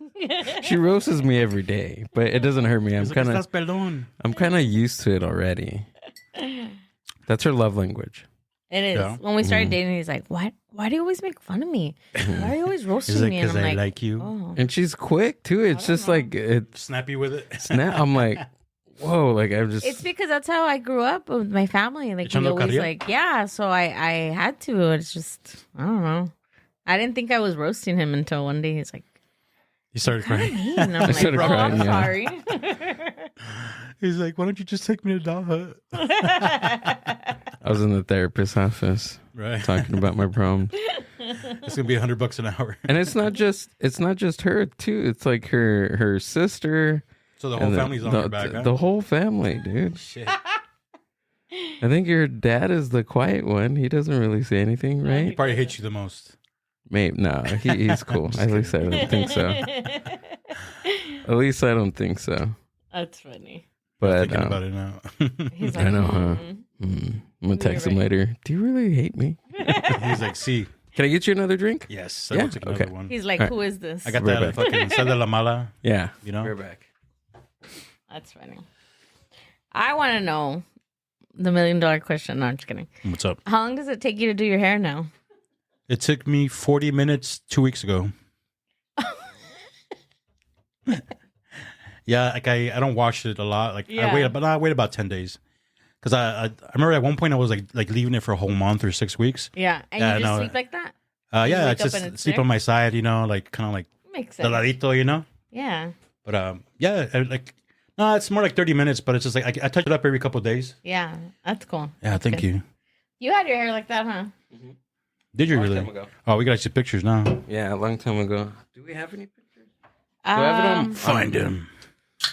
She roasts me every day, but it doesn't hurt me. I'm kind of used to it already. That's her love language. It is. Yeah. When we started dating, he's like, "Why do you always make fun of me? Why are you always roasting me?" And Because I'm I like you. Oh. And she's quick too. It's just like it's Snappy with it. I'm like, whoa, like I'm just. It's because that's how I grew up with my family. Like we Echando always carrilla? so I had to. It's just I don't know. I didn't think I was roasting him until one day he's like, He started crying. and I'm like, started "Oh, crying, I'm yeah. sorry." He's like, why don't you just take me to Doll Hut? I was in the therapist's office Right. talking about my problems, It's gonna be $100 an hour. and it's not just her too. It's like her sister. So the whole and family's on your back, huh? The whole family, dude. Shit. I think your dad is the quiet one. He doesn't really say anything, He right? probably hates you the most. Maybe no. He's cool. At least I don't think so. At least I don't think so. That's funny. But Thinking about it now. He's like, I know, huh? I'm gonna text him later. Do you really hate me? He's like, see, Can I get you another drink? yes, I Yeah? will take another Okay. one. He's like, All right. "Who is this?" I got Right that back. fucking sal de la mala, Yeah. you know? We're back. That's funny. I want to know the $1 million question. No, I'm just kidding. What's up? How long does it take you to do your hair now? It took me 40 minutes 2 weeks ago. Yeah, like I don't wash it a lot. Like Yeah. I wait about 10 days. Because I remember at one point I was like leaving it for a whole month or 6 weeks. Yeah, and Yeah, you just no. sleep like that? Yeah, You I wake up just and it's sleep there? on my side, like kind of like Makes de sense. ladito, Yeah, But yeah, no, it's more like 30 minutes, but it's just like I touch it up every couple of days. yeah, that's cool. Yeah, That's thank good. you. You had your hair like that, huh? Did you Long really? time ago. Oh, we got to see pictures now. Yeah, a long time ago. Do we have any pictures? Do I have it on? Find him.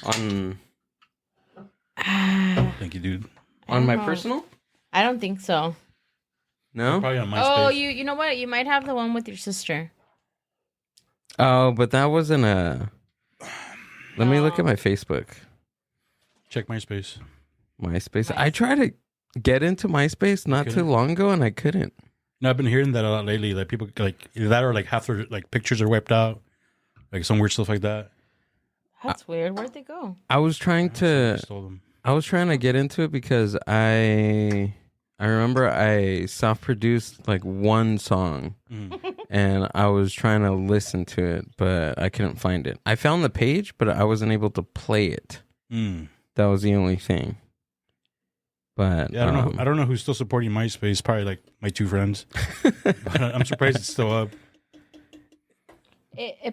On Thank you, dude. on my know. personal? I don't think so. No. Probably on MySpace. Oh, you know what? You might have the one with your sister. Oh, but that wasn't a. Let me look at my Facebook. Check MySpace. MySpace. I tried to get into MySpace not too couldn't? long ago, and I couldn't. No, I've been hearing that a lot lately. Like people like either that or like half their like pictures are wiped out, like some weird stuff like that. That's weird. Where'd they go? I was trying to. Stole them. I was trying to get into it because I remember I self-produced like one song, and I was trying to listen to it, but I couldn't find it. I found the page, but I wasn't able to play it. That was the only thing. But Yeah, I don't know who's still supporting MySpace. Probably like my two friends. But I'm surprised it's still up.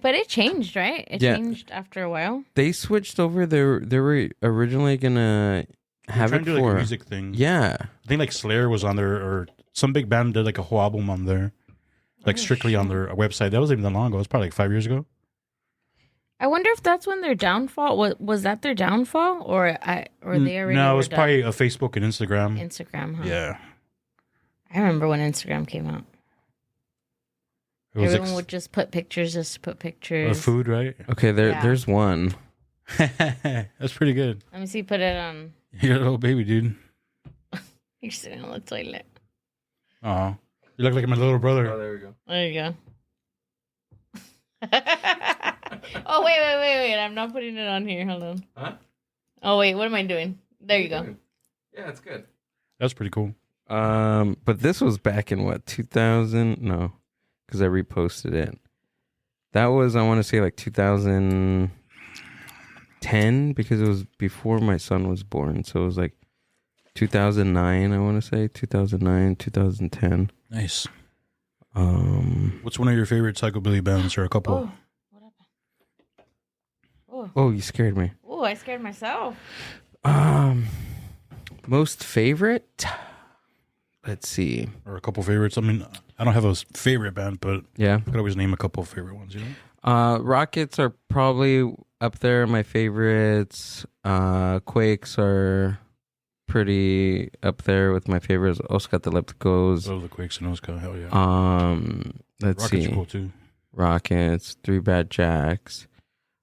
But it changed, right? It Yeah. changed after a while. They switched over. They were originally gonna have Trying it to do like for a music thing. Yeah. I think like Slayer was on there, or some big band did like a whole album on there, like strictly on their website. That wasn't even that long ago. It was probably like 5 years ago. I wonder if that's when their downfall was that their downfall, or they already No, it were was done? probably Facebook and Instagram. Instagram. Huh? Yeah, I remember when Instagram came out. it was Everyone would just put pictures, just to put pictures. food, right? Okay. Yeah. There's one. That's pretty good. Let me see. Put it on. You're a little baby, dude. You're sitting on the toilet. Oh, you look like my little brother. there we go. There you go. Oh wait! I'm not putting it on here. Hold on. Huh? Oh wait, what am I doing? There you go. Yeah, it's good. That's pretty cool. But this was back in what 2000? No, because I reposted it. That was I want to say like 2010 because it was before my son was born. So it was like 2009. I want to say 2009, 2010. Nice. Um. What's one of your favorite Psychobilly bands, or a couple? Oh, what happened? Oh, you scared me. Oh, I scared myself. Most favorite. Let's see. Or a couple favorites. I mean, I don't have a favorite band, but Yeah. I could always name a couple of favorite ones. You know. Rockets are probably up there. My favorites. Quakes are pretty up there with my favorites. Oscatelepticos. Those are the Quakes and Oscar. Hell yeah. Let's Rockets see. are cool too. Rockets. Three Bad Jacks.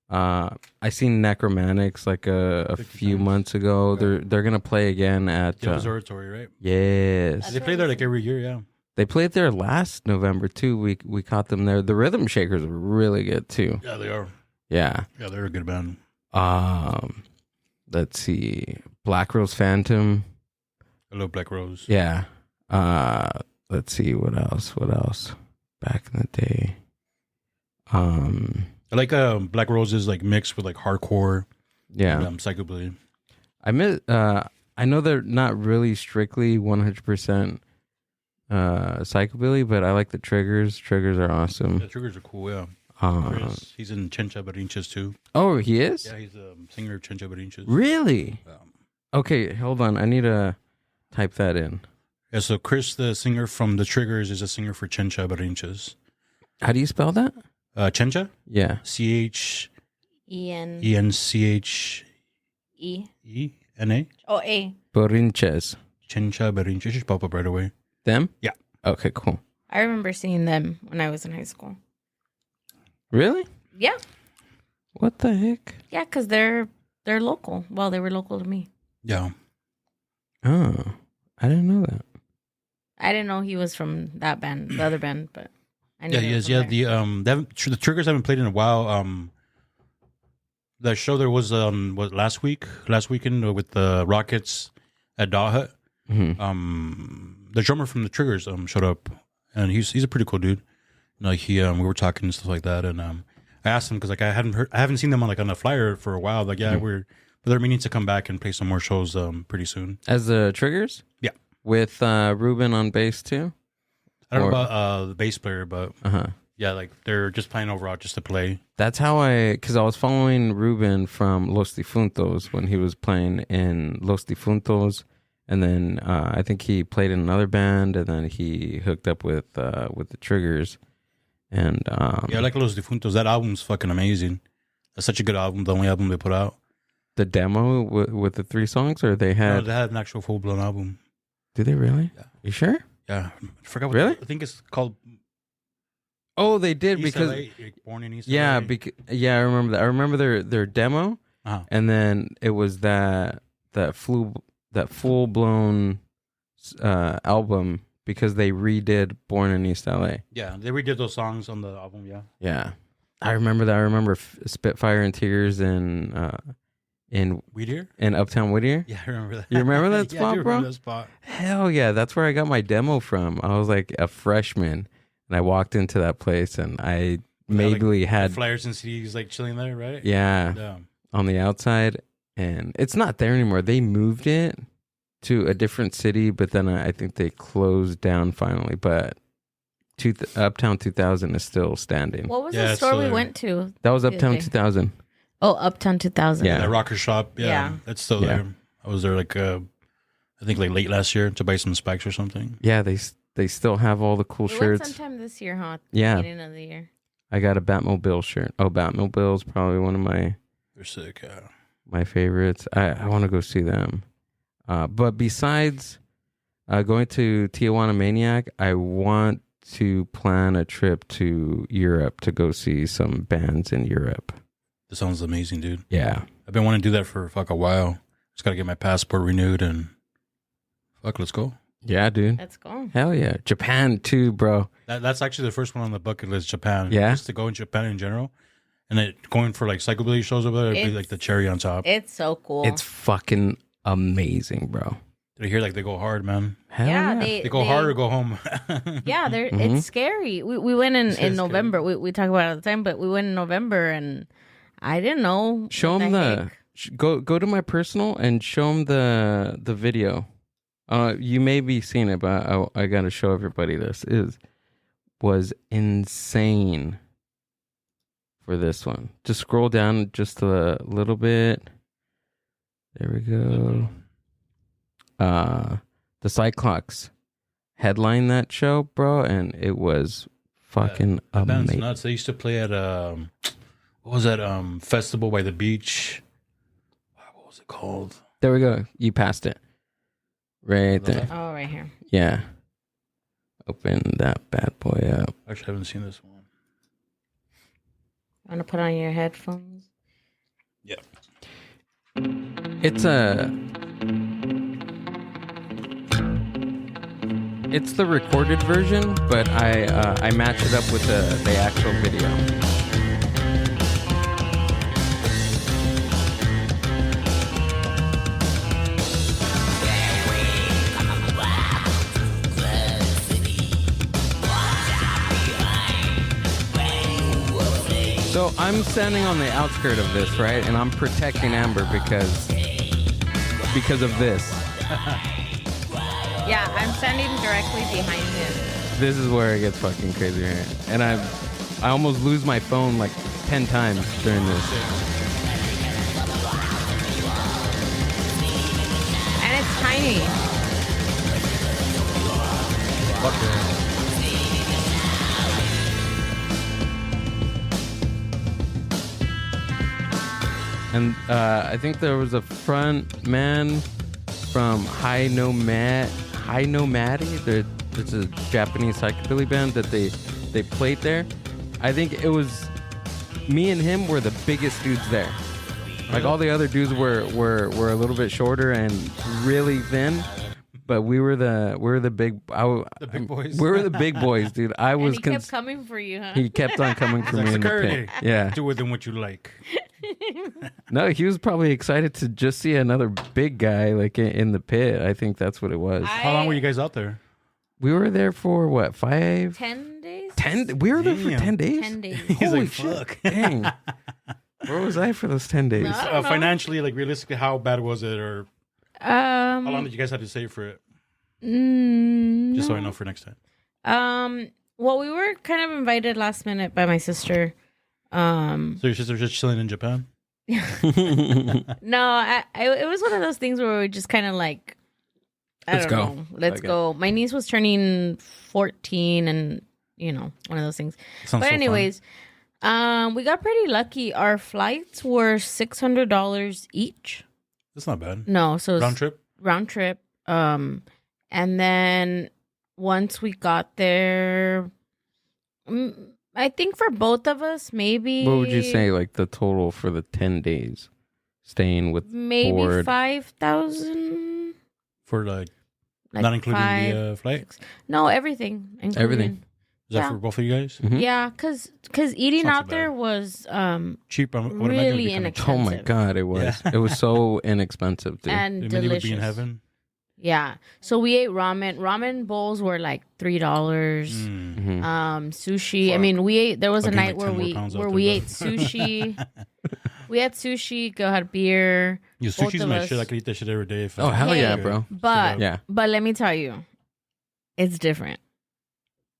I seen Necromantics like a few times. months ago. They're gonna play again at Yeah, Observatory, right? yes. They play there like every year. Yeah. They played there last November too. We caught them there. The Rhythm Shakers are really good too. Yeah, they are. Yeah. Yeah, they're a good band. Let's see. Black Rose Phantom. I love Black Rose. Yeah. Let's see what else. Back in the day. I like Black Roses like mixed with like hardcore. Yeah. And, Psychobilly. I know they're not really strictly 100% psychobilly, but I like the Triggers. Triggers are awesome. The Triggers are cool. Yeah. Chris, he's in Chencha Barinches too. Oh, he is? Yeah, he's a singer of Chencha Barinches. Really? Okay, hold on. I need to type that in. Yeah, so Chris, the singer from the Triggers, is a singer for Chencha Barinches. How do you spell that? Chencha? Yeah. CHENCHENA? Oh, A. Borinches. Chencha Barinches. Just pop up right away. Them? Yeah. Okay, cool. I remember seeing them when I was in high school. Really? Yeah, What the heck? yeah, because they're local. Well, they were local to me. Yeah. Oh, I didn't know that. I didn't know he was from that band, the other band, but I knew Yeah, they he were is. from Yeah, there. the Triggers haven't played in a while. that show there was last weekend with the Rockets at Daw Hut. The drummer from the Triggers showed up, and he's a pretty cool dude. Like we were talking and stuff like that, and I asked him because like I haven't seen them on a flyer for a while. Like they're meaning to come back and play some more shows pretty soon. As the Triggers? Yeah, with Ruben on bass too. I don't know about the bass player, but yeah, like they're just playing overall just to play. That's how because I was following Ruben from Los Difuntos when he was playing in Los Difuntos. And then I think he played in another band, and then he hooked up with the Triggers. And yeah, I like Los Difuntos. That album's fucking amazing. That's such a good album. The only album they put out. The demo with the 3 songs, or they had? No, they had an actual full blown album. Did they really? Yeah. You sure? Yeah, I forgot. What Really? I think it's called. Oh, they did East because LA, Born in East yeah, LA. I remember that. I remember their demo, and then it was that full blown album because they redid Born in East LA. Yeah, they redid those songs on the album. Yeah, Yeah, I remember that. I remember Spitfire and Tears in Whittier. in Uptown Whittier. Yeah, I remember that. You remember that Yeah, I spot, do bro? remember that spot. Hell yeah, that's where I got my demo from. I was like a freshman, and I walked into that place, and I maybe had flyers and CDs like chilling there, right? yeah on the outside, and it's not there anymore. They moved it to a different city, but then I think they closed down finally. But Uptown 2000 is still standing. What was Yeah, the it's store still we there. went to? That was Uptown Okay. 2000. Oh, Uptown 2000. Yeah. That rocker shop. Yeah, Yeah. that's still Yeah. there. I was there like I think like late last year to buy some spikes or something. Yeah, they still have all the cool We went shirts. sometime this year, huh? Yeah. Beginning of the year. I got a Batmobile shirt. Oh, Batmobile is probably one of They're sick. Yeah. my favorites. I want to go see them. But besides going to Tijuana Maniac, I want to plan a trip to Europe to go see some bands in Europe. That sounds amazing, dude. Yeah. I've been wanting to do that for a while. Just gotta get my passport renewed and let's go. Yeah, dude. Let's go. Hell yeah. Japan too, bro. That's actually the first one on the bucket list, Japan. Yeah? Just to go in Japan in general. And then going for like Psychobilly shows over there, it'd be It's- like the cherry on top. It's so cool. It's fucking amazing, bro. Did I hear like they go hard, man? Hell yeah, yeah. They go hard or go home. Yeah, Mhm. it's scary. We went in It's November. We talk about it all the time, but we went in November, and I didn't know. Show what them heck. go to my personal and show them the video. You may be seeing it, but I got to show everybody this. Was insane for this one. Just scroll down just a little bit. There we go. The Cyclops headlined that show, bro, and it was fucking That band's amazing. nuts. They used to play at what was that festival by the beach? What was it called? There we go. You passed it. Right there. Oh, right here. Yeah. Open that bad boy up. Actually, I haven't seen this one. Want to put on your headphones? Yeah. It's the recorded version, but I match it up with the actual video. So I'm standing on the outskirt of this, right? And I'm protecting Amber because of this. Yeah, I'm standing directly behind him. This is where it gets fucking crazy here. And I almost lose my phone like 10 times during this. And it's tiny. Fuck yeah. And I think there was a front man from High Nomadi. It's a Japanese psychobilly band that they played there. I think it was me and him were the biggest dudes there. Like all the other dudes were a little bit shorter and really thin, but we were the big boys. We were the big boys, dude. I was And he kept coming for you, huh? he kept on coming for me in the Security. pit. Yeah. Do with them what you like. No, he was probably excited to just see another big guy like in the pit. I think that's what it was. How long were you guys out there? We were there for what, 5? 10 days? 10? We were there for Damn. 10 days? 10 days. He's Holy like, shit. fuck. Dang. Where was I for those 10 days? No. I don't know. Financially, like realistically, how bad was it, or how long did you guys have to save for it? Just so I know for next time. Well, we were kind of invited last minute by my sister. So your sister's just chilling in Japan? No, it was one of those things where we just kind of like, Let's go. Let's Okay. go. My niece was turning 14 and, one of those things. Sounds But so anyways, we got pretty lucky. Our flights were $600 each. That's not bad. No, so it was Round trip? round trip. And then once we got there, I think for both of us, maybe. What would you say, like the total for the 10 days staying with Maybe board? 5,000. For like Like not including five, the flight? No, everything. including- Everything. Is that Yeah. for both of you guys? Mhm. Yeah, because eating It's not out too there bad. was Cheap. I would imagine it would really be kinda cheap. inexpensive. Oh my God, it was. Yeah. It was so inexpensive, dude. and Maybe would delicious. be in heaven. Yeah, so we ate ramen. Ramen bowls were like $3. Mm. Sushi. I Fuck. mean, we ate. There was a Fucking night like 10 more pounds where after we that. ate sushi. We had sushi. Go had beer. Yo, Both sushi's of my us. shit. I could eat that shit every day. If Oh, hell Hey. yeah, bro. But Yeah. but let me tell you, it's different.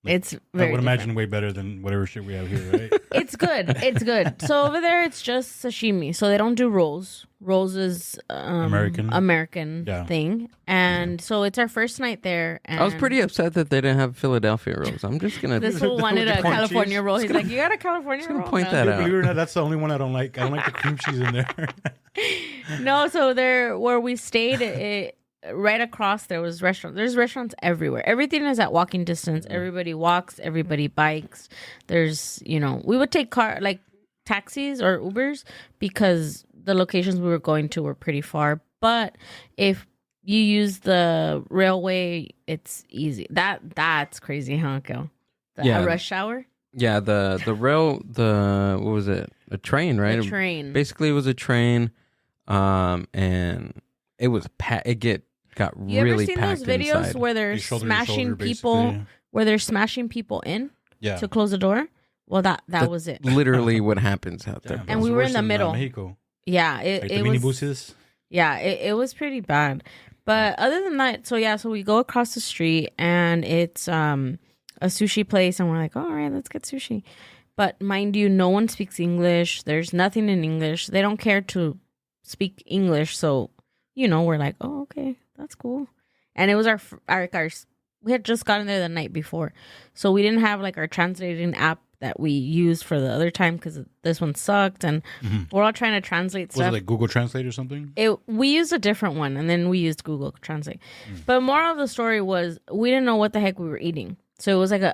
Like, It's I very would different. imagine way better than whatever shit we have here, right? It's good. It's good. So over there, it's just sashimi. So they don't do rolls. Rolls is American Yeah. thing. And so it's our first night there. And I was pretty upset that they didn't have Philadelphia rolls. I'm just going This to... fool wanted a With the corn California cheese. roll. He's like, you got a California gonna roll? point No. that out. Believe it or not, that's the only one I don't like. I don't like the cream cheese in there. No, so there where we stayed, right across there was restaurants. There's restaurants everywhere. Everything is at walking distance. Everybody walks. Everybody bikes. There's, we would take taxis or Ubers because the locations we were going to were pretty far. But if you use the railway, it's easy. That's crazy, huh, Kel? Yeah. A rush hour? Yeah, the rail, what was it? A train, right? The train. Basically, it was a train, and it was got You ever really seen packed those videos inside. where they're Like shoulder to smashing shoulder, people, basically. where they're smashing people in Yeah. to close the door? Well, that was it. Literally what happens out there. Damn, And it's we were worse in the than, middle. Mexico. Yeah, Like it the mini was. buses. Yeah, it was pretty bad. But other than that, so we go across the street and it's a sushi place, and we're like, all right, let's get sushi. But mind you, no one speaks English. There's nothing in English. They don't care to speak English, so we're like, oh, okay, that's cool. And it was our we had just gotten there the night before, so we didn't have like our translating app that we used for the other time because this one sucked, and we're all trying to translate Was stuff. it like Google Translate or something? We used a different one, and then we used Google Translate. But moral of the story was we didn't know what the heck we were eating, so it was like a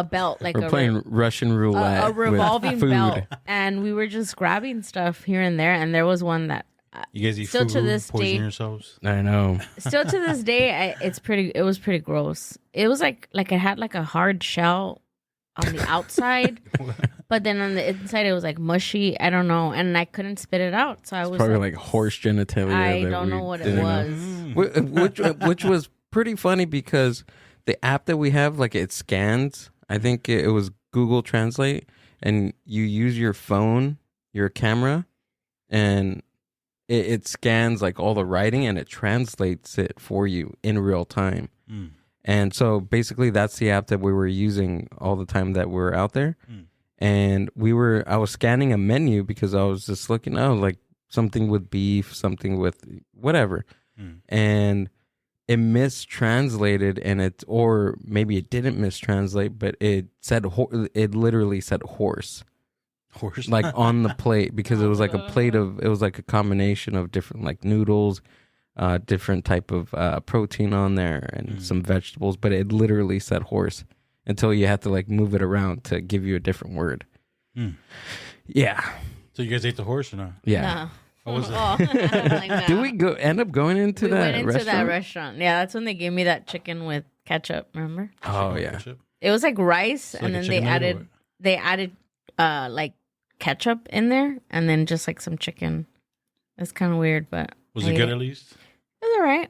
belt, like We're playing Russian roulette. a revolving with food. belt, and we were just grabbing stuff here and there. And there was one that You guys eat Still food, to this poison day- yourselves? I know. still to this day, it was pretty gross. It was like it had like a hard shell on the outside, but then on the inside it was like mushy. I don't know, and I couldn't spit it out, so I was Probably like horse genitalia. I that don't we know what it didn't was. know. Which was pretty funny because the app that we have, like it scans. I think it was Google Translate, and you use your phone, your camera, and it scans like all the writing and it translates it for you in real time. Mm. And so basically that's the app that we were using all the time that we were out there. Mm. And I was scanning a menu because I was just looking, like something with beef, something with whatever. Mm. And it mistranslated, or maybe it didn't mistranslate, but it said, it literally said horse. Horse. Like on the plate, because it was like it was like a combination of different like noodles, different type of protein on there, and some vegetables, but it literally said horse until you had to like move it around to give you a different word. Mm. Yeah. So you guys ate the horse or not? Yeah. What was it? I don't like that. Did we end up going into We that went into restaurant? that restaurant. Yeah, that's when they gave me that chicken with ketchup. Remember? Oh yeah. Ketchup? It was like rice, It's and like a then chicken nugget or what? they added like ketchup in there and then just like some chicken. It's kind of weird, but Was I it ate good at least? It was all right.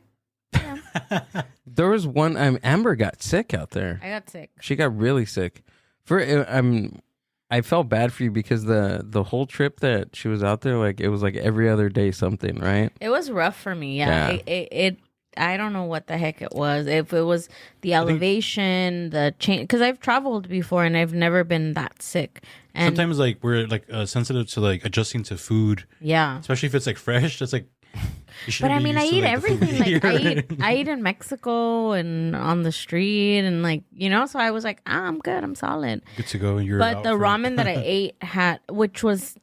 There was one. Amber got sick out there. I got sick. She got really sick. I felt bad for you because the whole trip that she was out there, like it was like every other day something, right? It was rough for me. Yeah. It I don't know what the heck it was. If it was the elevation, the change, because I've traveled before and I've never been that sick. And Sometimes like we're like sensitive to like adjusting to food, yeah. especially if it's like fresh. That's like. But I mean, I eat everything. Like I eat in Mexico and on the street and like, you know, so I was like, I'm good. I'm solid. Good to go. You're But out the for- ramen that I ate which was,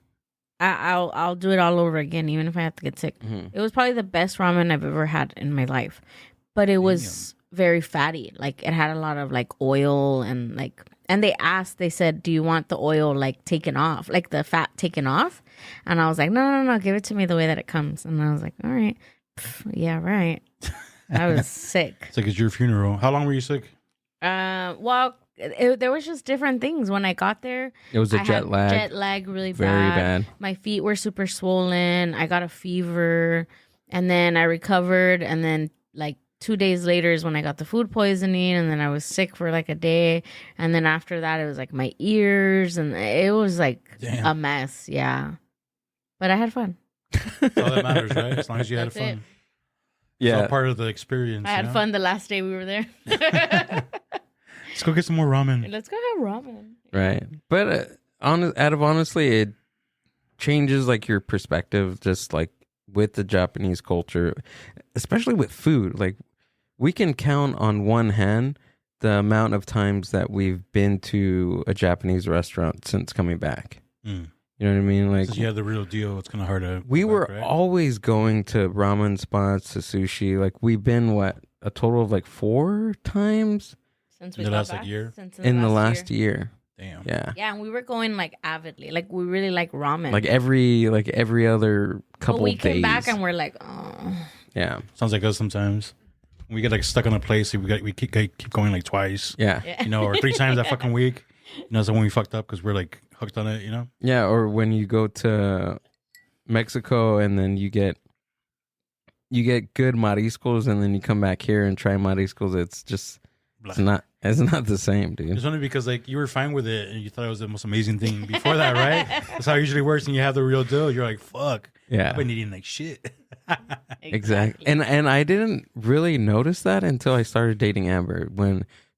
I'll do it all over again, even if I have to get sick. Mm-hmm. It was probably the best ramen I've ever had in my life. But it was very fatty. Like it had a lot of like oil and like, and they said, do you want the oil like taken off? Like the fat taken off? And I was like, no, give it to me the way that it comes. And I was like, all right. Yeah, right. I was sick. It's like it's your funeral. How long were you sick? Well, there was just different things. When I got there, It was a I jet had lag. jet lag really Very bad. My feet were super swollen. I got a fever. And then I recovered. And then like 2 days later is when I got the food poisoning. And then I was sick for like a day. And then after that, it was like my ears. And it was like Damn. a mess. Yeah. But I had fun. That's all that matters, right? As long as you had That's fun. it. It's all Yeah. part of the experience. I had fun the last day we were there. Let's go get some more ramen. Let's go have ramen. Right. But honestly, it changes like your perspective just like with the Japanese culture, especially with food. Like we can count on one hand the amount of times that we've been to a Japanese restaurant since coming back. Mm. You know what I mean? Like Since you have the real deal, it's kind of hard to. we go were back, right? always going to ramen spots, to sushi. Like we've been a total of like 4 times Since In we the got last, like, back. year? Since in the last year. Damn. Yeah. Yeah, and we were going like avidly. Like we really like ramen. Like every other couple but we days. came back and we're like, oh. Yeah. Sounds like us sometimes. We get like stuck on a place. We keep going like twice. Yeah. You know, or 3 times that fucking week. You know, so when we fucked up because we're like hooked on it. You know. Yeah, or when you go to Mexico and then you get good mariscos and then you come back here and try mariscos, it's just it's not the same, dude. It's only because like you were fine with it and you thought it was the most amazing thing before that, right? That's how it usually works. And you have the real deal. You're like, fuck. Yeah. I've been eating like shit. Exactly. And I didn't really notice that until I started dating Amber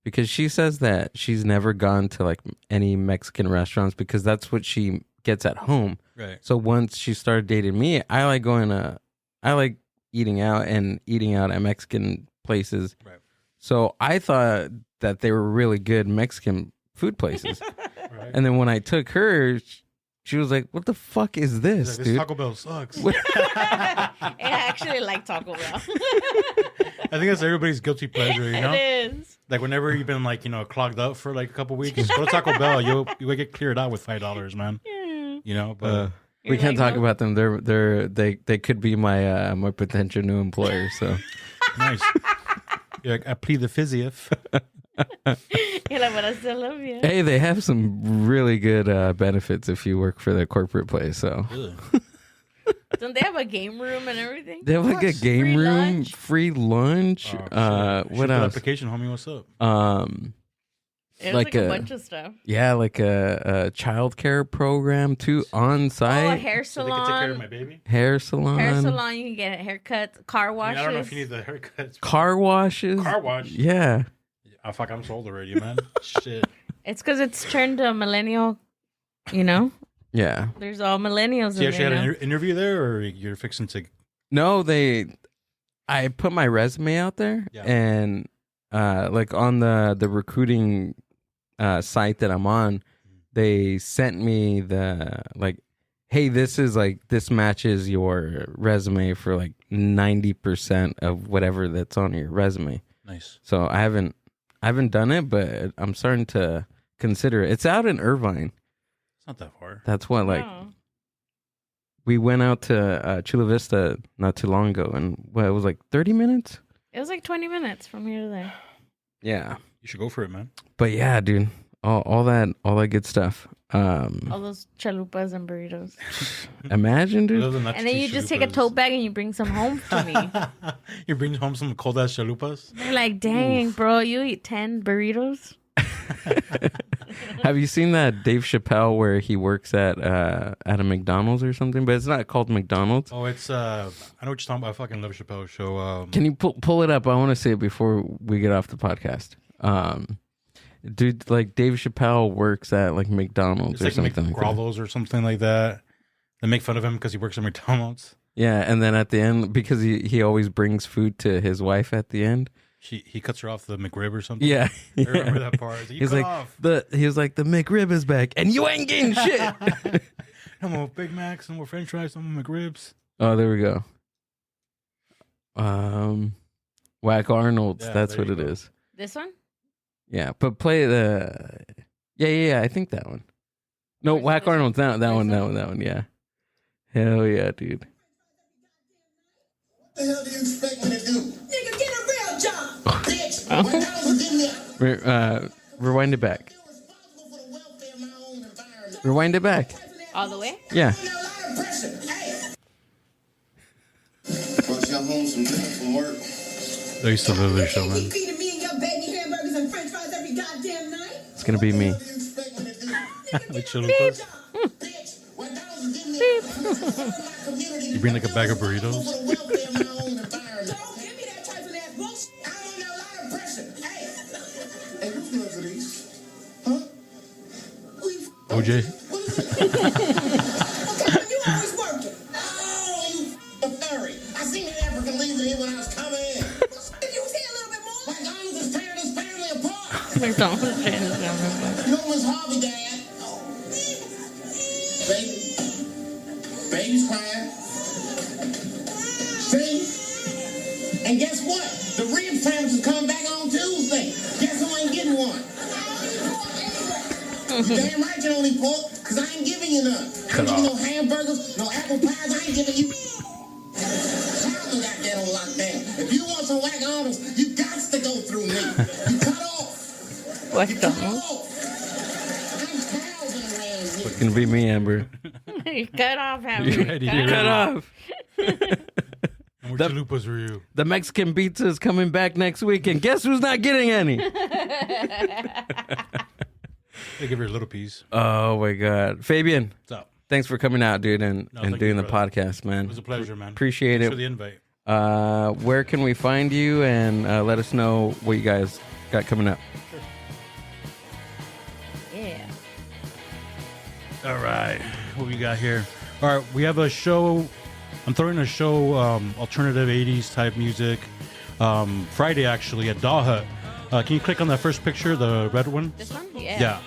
because she says that she's never gone to like any Mexican restaurants because that's what she gets at home. Right. So once she started dating me, I like eating out at Mexican places. Right. So I thought that they were really good Mexican food places. Right. And then when I took her, she was like, "What the fuck is this, He's like, this dude?" Taco Bell sucks. I actually like Taco Bell. I think that's everybody's guilty pleasure, you know? It is. Like whenever you've been like, you know, clogged up for like a couple weeks, go to Taco Bell. You'll get cleared out with $5, man. You know, but We can't like, talk no? about them. They could be my my potential new employer. So nice. You're like, I plead the fifth. You're like, but I still love you. hey, they have some really good benefits if you work for the corporate place. So Don't they have a game room and everything? they have like a game Free room, lunch? free lunch. What else? Application, homie. What's up? It was like like a a- bunch of stuff. Yeah, like a childcare program too on Oh, a site. hair So they can take care of salon. my baby. Hair salon. Hair salon, you can get haircuts, car I, mean, washes. I don't know if you need the haircuts. Car washes. Car wash. Yeah. Oh, fuck, I'm sold already, man. Shit. It's because it's turned to a millennial, you know? Yeah. There's all millennials So you in actually there had now. an interview there, or you're fixing to? No, I put my resume out there Yeah. and like on the recruiting site that I'm on, they sent me the like, hey, this matches your resume for like 90% of whatever that's on your resume. Nice. So I haven't done it, but I'm starting to consider it. It's out in Irvine. It's not that far. That's what like Oh. we went out to Chula Vista not too long ago, and it was like 30 minutes. It was like 20 minutes from here to there. Yeah. You should go for it, man. But yeah, dude, all that good stuff. All those chalupas and burritos. Imagine, dude. Those are not And then you just take a chalupas. tote bag and you bring some home to me. You bring home some cold ass chalupas. They're like, dang, bro, you eat 10 burritos? Have you seen that Dave Chappelle where he works at a McDonald's or something? But it's not called McDonald's. Oh, it's I know what you're talking about. I fucking love Chappelle show. Can you pull it up? I want to see it before we get off the podcast. Dude, like Dave Chappelle works at like McDonald's it's or like something like that. McGravels or something like that. They make fun of him because he works at McDonald's. Yeah, and then at the end, because he always brings food to his wife at the end. He cuts her off the McRib or something. Yeah, I remember that part. He's He's like off. the McRib is back, and you ain't getting shit. No more Big Macs, no more French fries, no more McRibs. Oh, there we go. Whack Arnold's. Yeah, That's there what you it go. is. This one? Yeah, but play the. Yeah. I think that one. No, Where's Whack this one? Arnold's that This one. Yeah. Hell yeah, dude. What the hell do you expect me to do? Nigga, get a real job, bitch. When I was getting there, Rewind it back. responsible for the welfare of my own environment. Rewind it back. All the way? Yeah. Under a lot of pressure. Hey. Brought y'all home some drinks from work. They used to love this show, You man. feeding me and your baby hamburgers and french fries every goddamn night? It's gonna be me. What do you expect me to do? The chalupas. Bitch, when I was getting there, my community. You bring like a bag of burritos. For the welfare of my own environment. Don't give me that type of that bullshit. I'm under a lot of pressure. Hey. Hey, whose gloves are these? Huh? OJ. What is it? Okay, you always working. Oh, you a furry. I seen an African leaving here when I was coming in. If you was here a little bit more, like Arnold is tearing his family apart. McDonald's. You know Miss Harvey, Dad? Baby. Baby's crying. See? And guess what? The rib sandwich is coming back on Tuesday. Guess who ain't getting one? You damn right you don't eat pork, because I ain't giving you none. I ain't giving you no hamburgers, no apple pies, I ain't giving you. Charlie got that on lockdown. If you want some whack Arnold's, you got to go through me. You cut off. What You the cut hell? off. I'm thousand around here. It's gonna be me, Amber. You cut off, You Hammer. ready? Cut You Cut off. off. And The- chalupas for you. The Mexican pizza is coming back next week, and guess who's not getting any? They give her a little piece. Oh my God, Fabian, What's up? thanks for coming out, dude, and thank doing you, the brother. podcast, man. It was a pleasure, man. Appreciate Thanks it. for the invite. Where can we find you, and let us know what you guys got coming up? Yeah. All right. What we got here? All right. We have a show. I'm throwing a show, alternative 80s type music. Friday, actually, at Daw Hut. Can you click on that first picture, the red one? This one? Yeah. Yeah.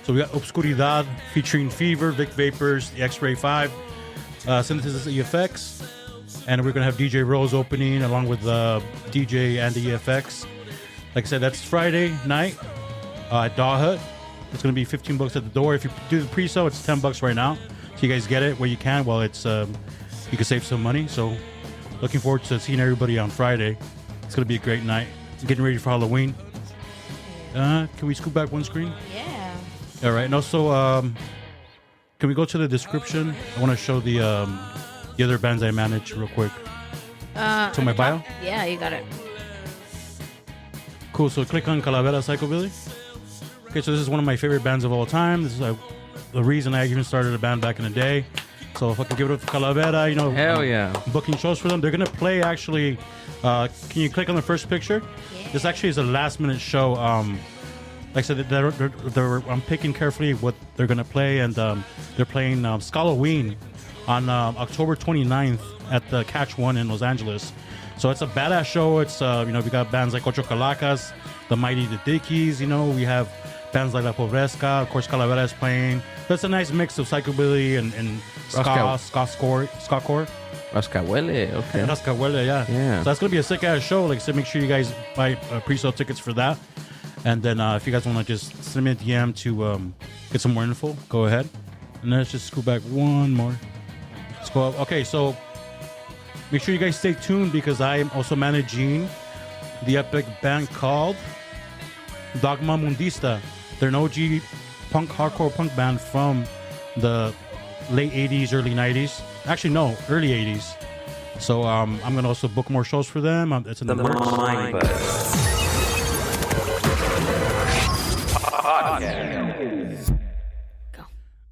So we got Obscuridad featuring Fever, Vic Vapors, the X-Ray 5, Synthesis EFX. And we're going to have DJ Rose opening along with DJ and the EFX. Like I said, that's Friday night at Daw Hut. It's going to be $15 at the door. If you do the pre-sale, it's $10 right now. So you guys get it where you can while it's you can save some money. So looking forward to seeing everybody on Friday. It's going to be a great night. Getting ready for Halloween. Can we scoot back one screen? Yeah. All right. And also, can we go to the description? I want to show the other bands I manage real quick. To my bio? Yeah, you got it. Cool. So click on Calavera, Psychobilly. Okay, so this is one of my favorite bands of all time. This is the reason I even started a band back in the day. So if I can give it up for Calavera, you know. Hell yeah. Booking shows for them. They're going to play actually. Can you click on the first picture? Yeah. This actually is a last minute show. Like I said, I'm picking carefully what they're going to play. And they're playing Scalloween on October 29th at the Catch One in Los Angeles. So it's a badass show. It's, we got bands like Ocho Calacas, The Mighty the Dickies, we have bands like La Pobresca. Of course, Calavera is playing. That's a nice mix of psychobilly and ska-core. Rascahuele, okay. Rascahuele, yeah. Yeah. So that's going to be a sick-ass show. Like I said, make sure you guys buy pre-sale tickets for that. And then if you guys want to just send me a DM to get some more info, go ahead. And then let's just go back one more. Let's go up. Okay, so make sure you guys stay tuned because I am also managing the epic band called Dogma Mundista. They're an OG hardcore punk band from the late 80s, early 90s. Actually, no, early 80s. So I'm going to also book more shows for them. It's in the works.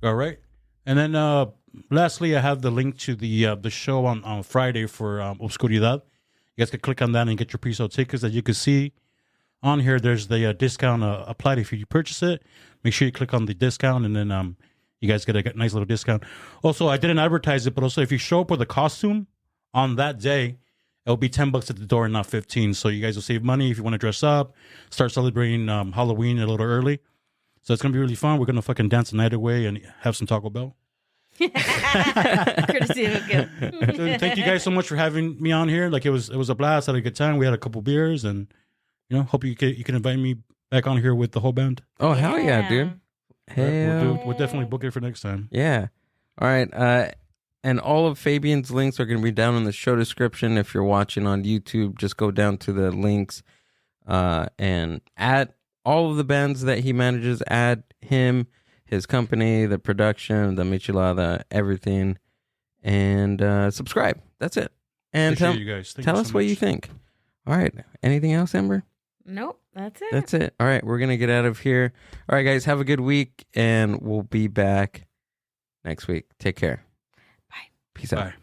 All right. And then lastly, I have the link to the show on Friday for Obscuridad. You guys can click on that and get your pre-sale tickets. As you can see on here, there's the discount applied if you purchase it. Make sure you click on the discount, and then you guys get a nice little discount. Also, I didn't advertise it, but also if you show up with a costume on that day, it'll be $10 at the door and not 15. So you guys will save money if you want to dress up, start celebrating Halloween a little early. So it's gonna be really fun. We're gonna fucking dance the night away and have some Taco Bell. Courtesy of Gil. So thank you guys so much for having me on here. Like it was a blast. I had a good time. We had a couple beers, and hope you can invite me back on here with the whole band. Oh hell yeah, dude! We'll definitely book it for next time. Yeah. All right. And all of Fabian's links are going to be down in the show description. If you're watching on YouTube, just go down to the links and add all of the bands that he manages. Add him, his company, the production, the Michelada, everything, and subscribe. That's it. And Appreciate you guys. Thank tell you us so what much. you think. All right. Anything else, Amber? Nope, that's it. That's it. All right. We're going to get out of here. All right, guys. Have a good week, and we'll be back next week. Take care. Bye. Peace out. Bye.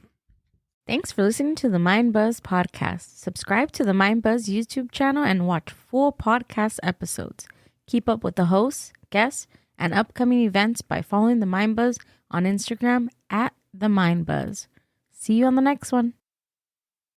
Thanks for listening to the Mind Buzz podcast. Subscribe to the Mind Buzz YouTube channel and watch full podcast episodes. Keep up with the hosts, guests, and upcoming events by following the Mind Buzz on Instagram @the Mind Buzz. See you on the next one.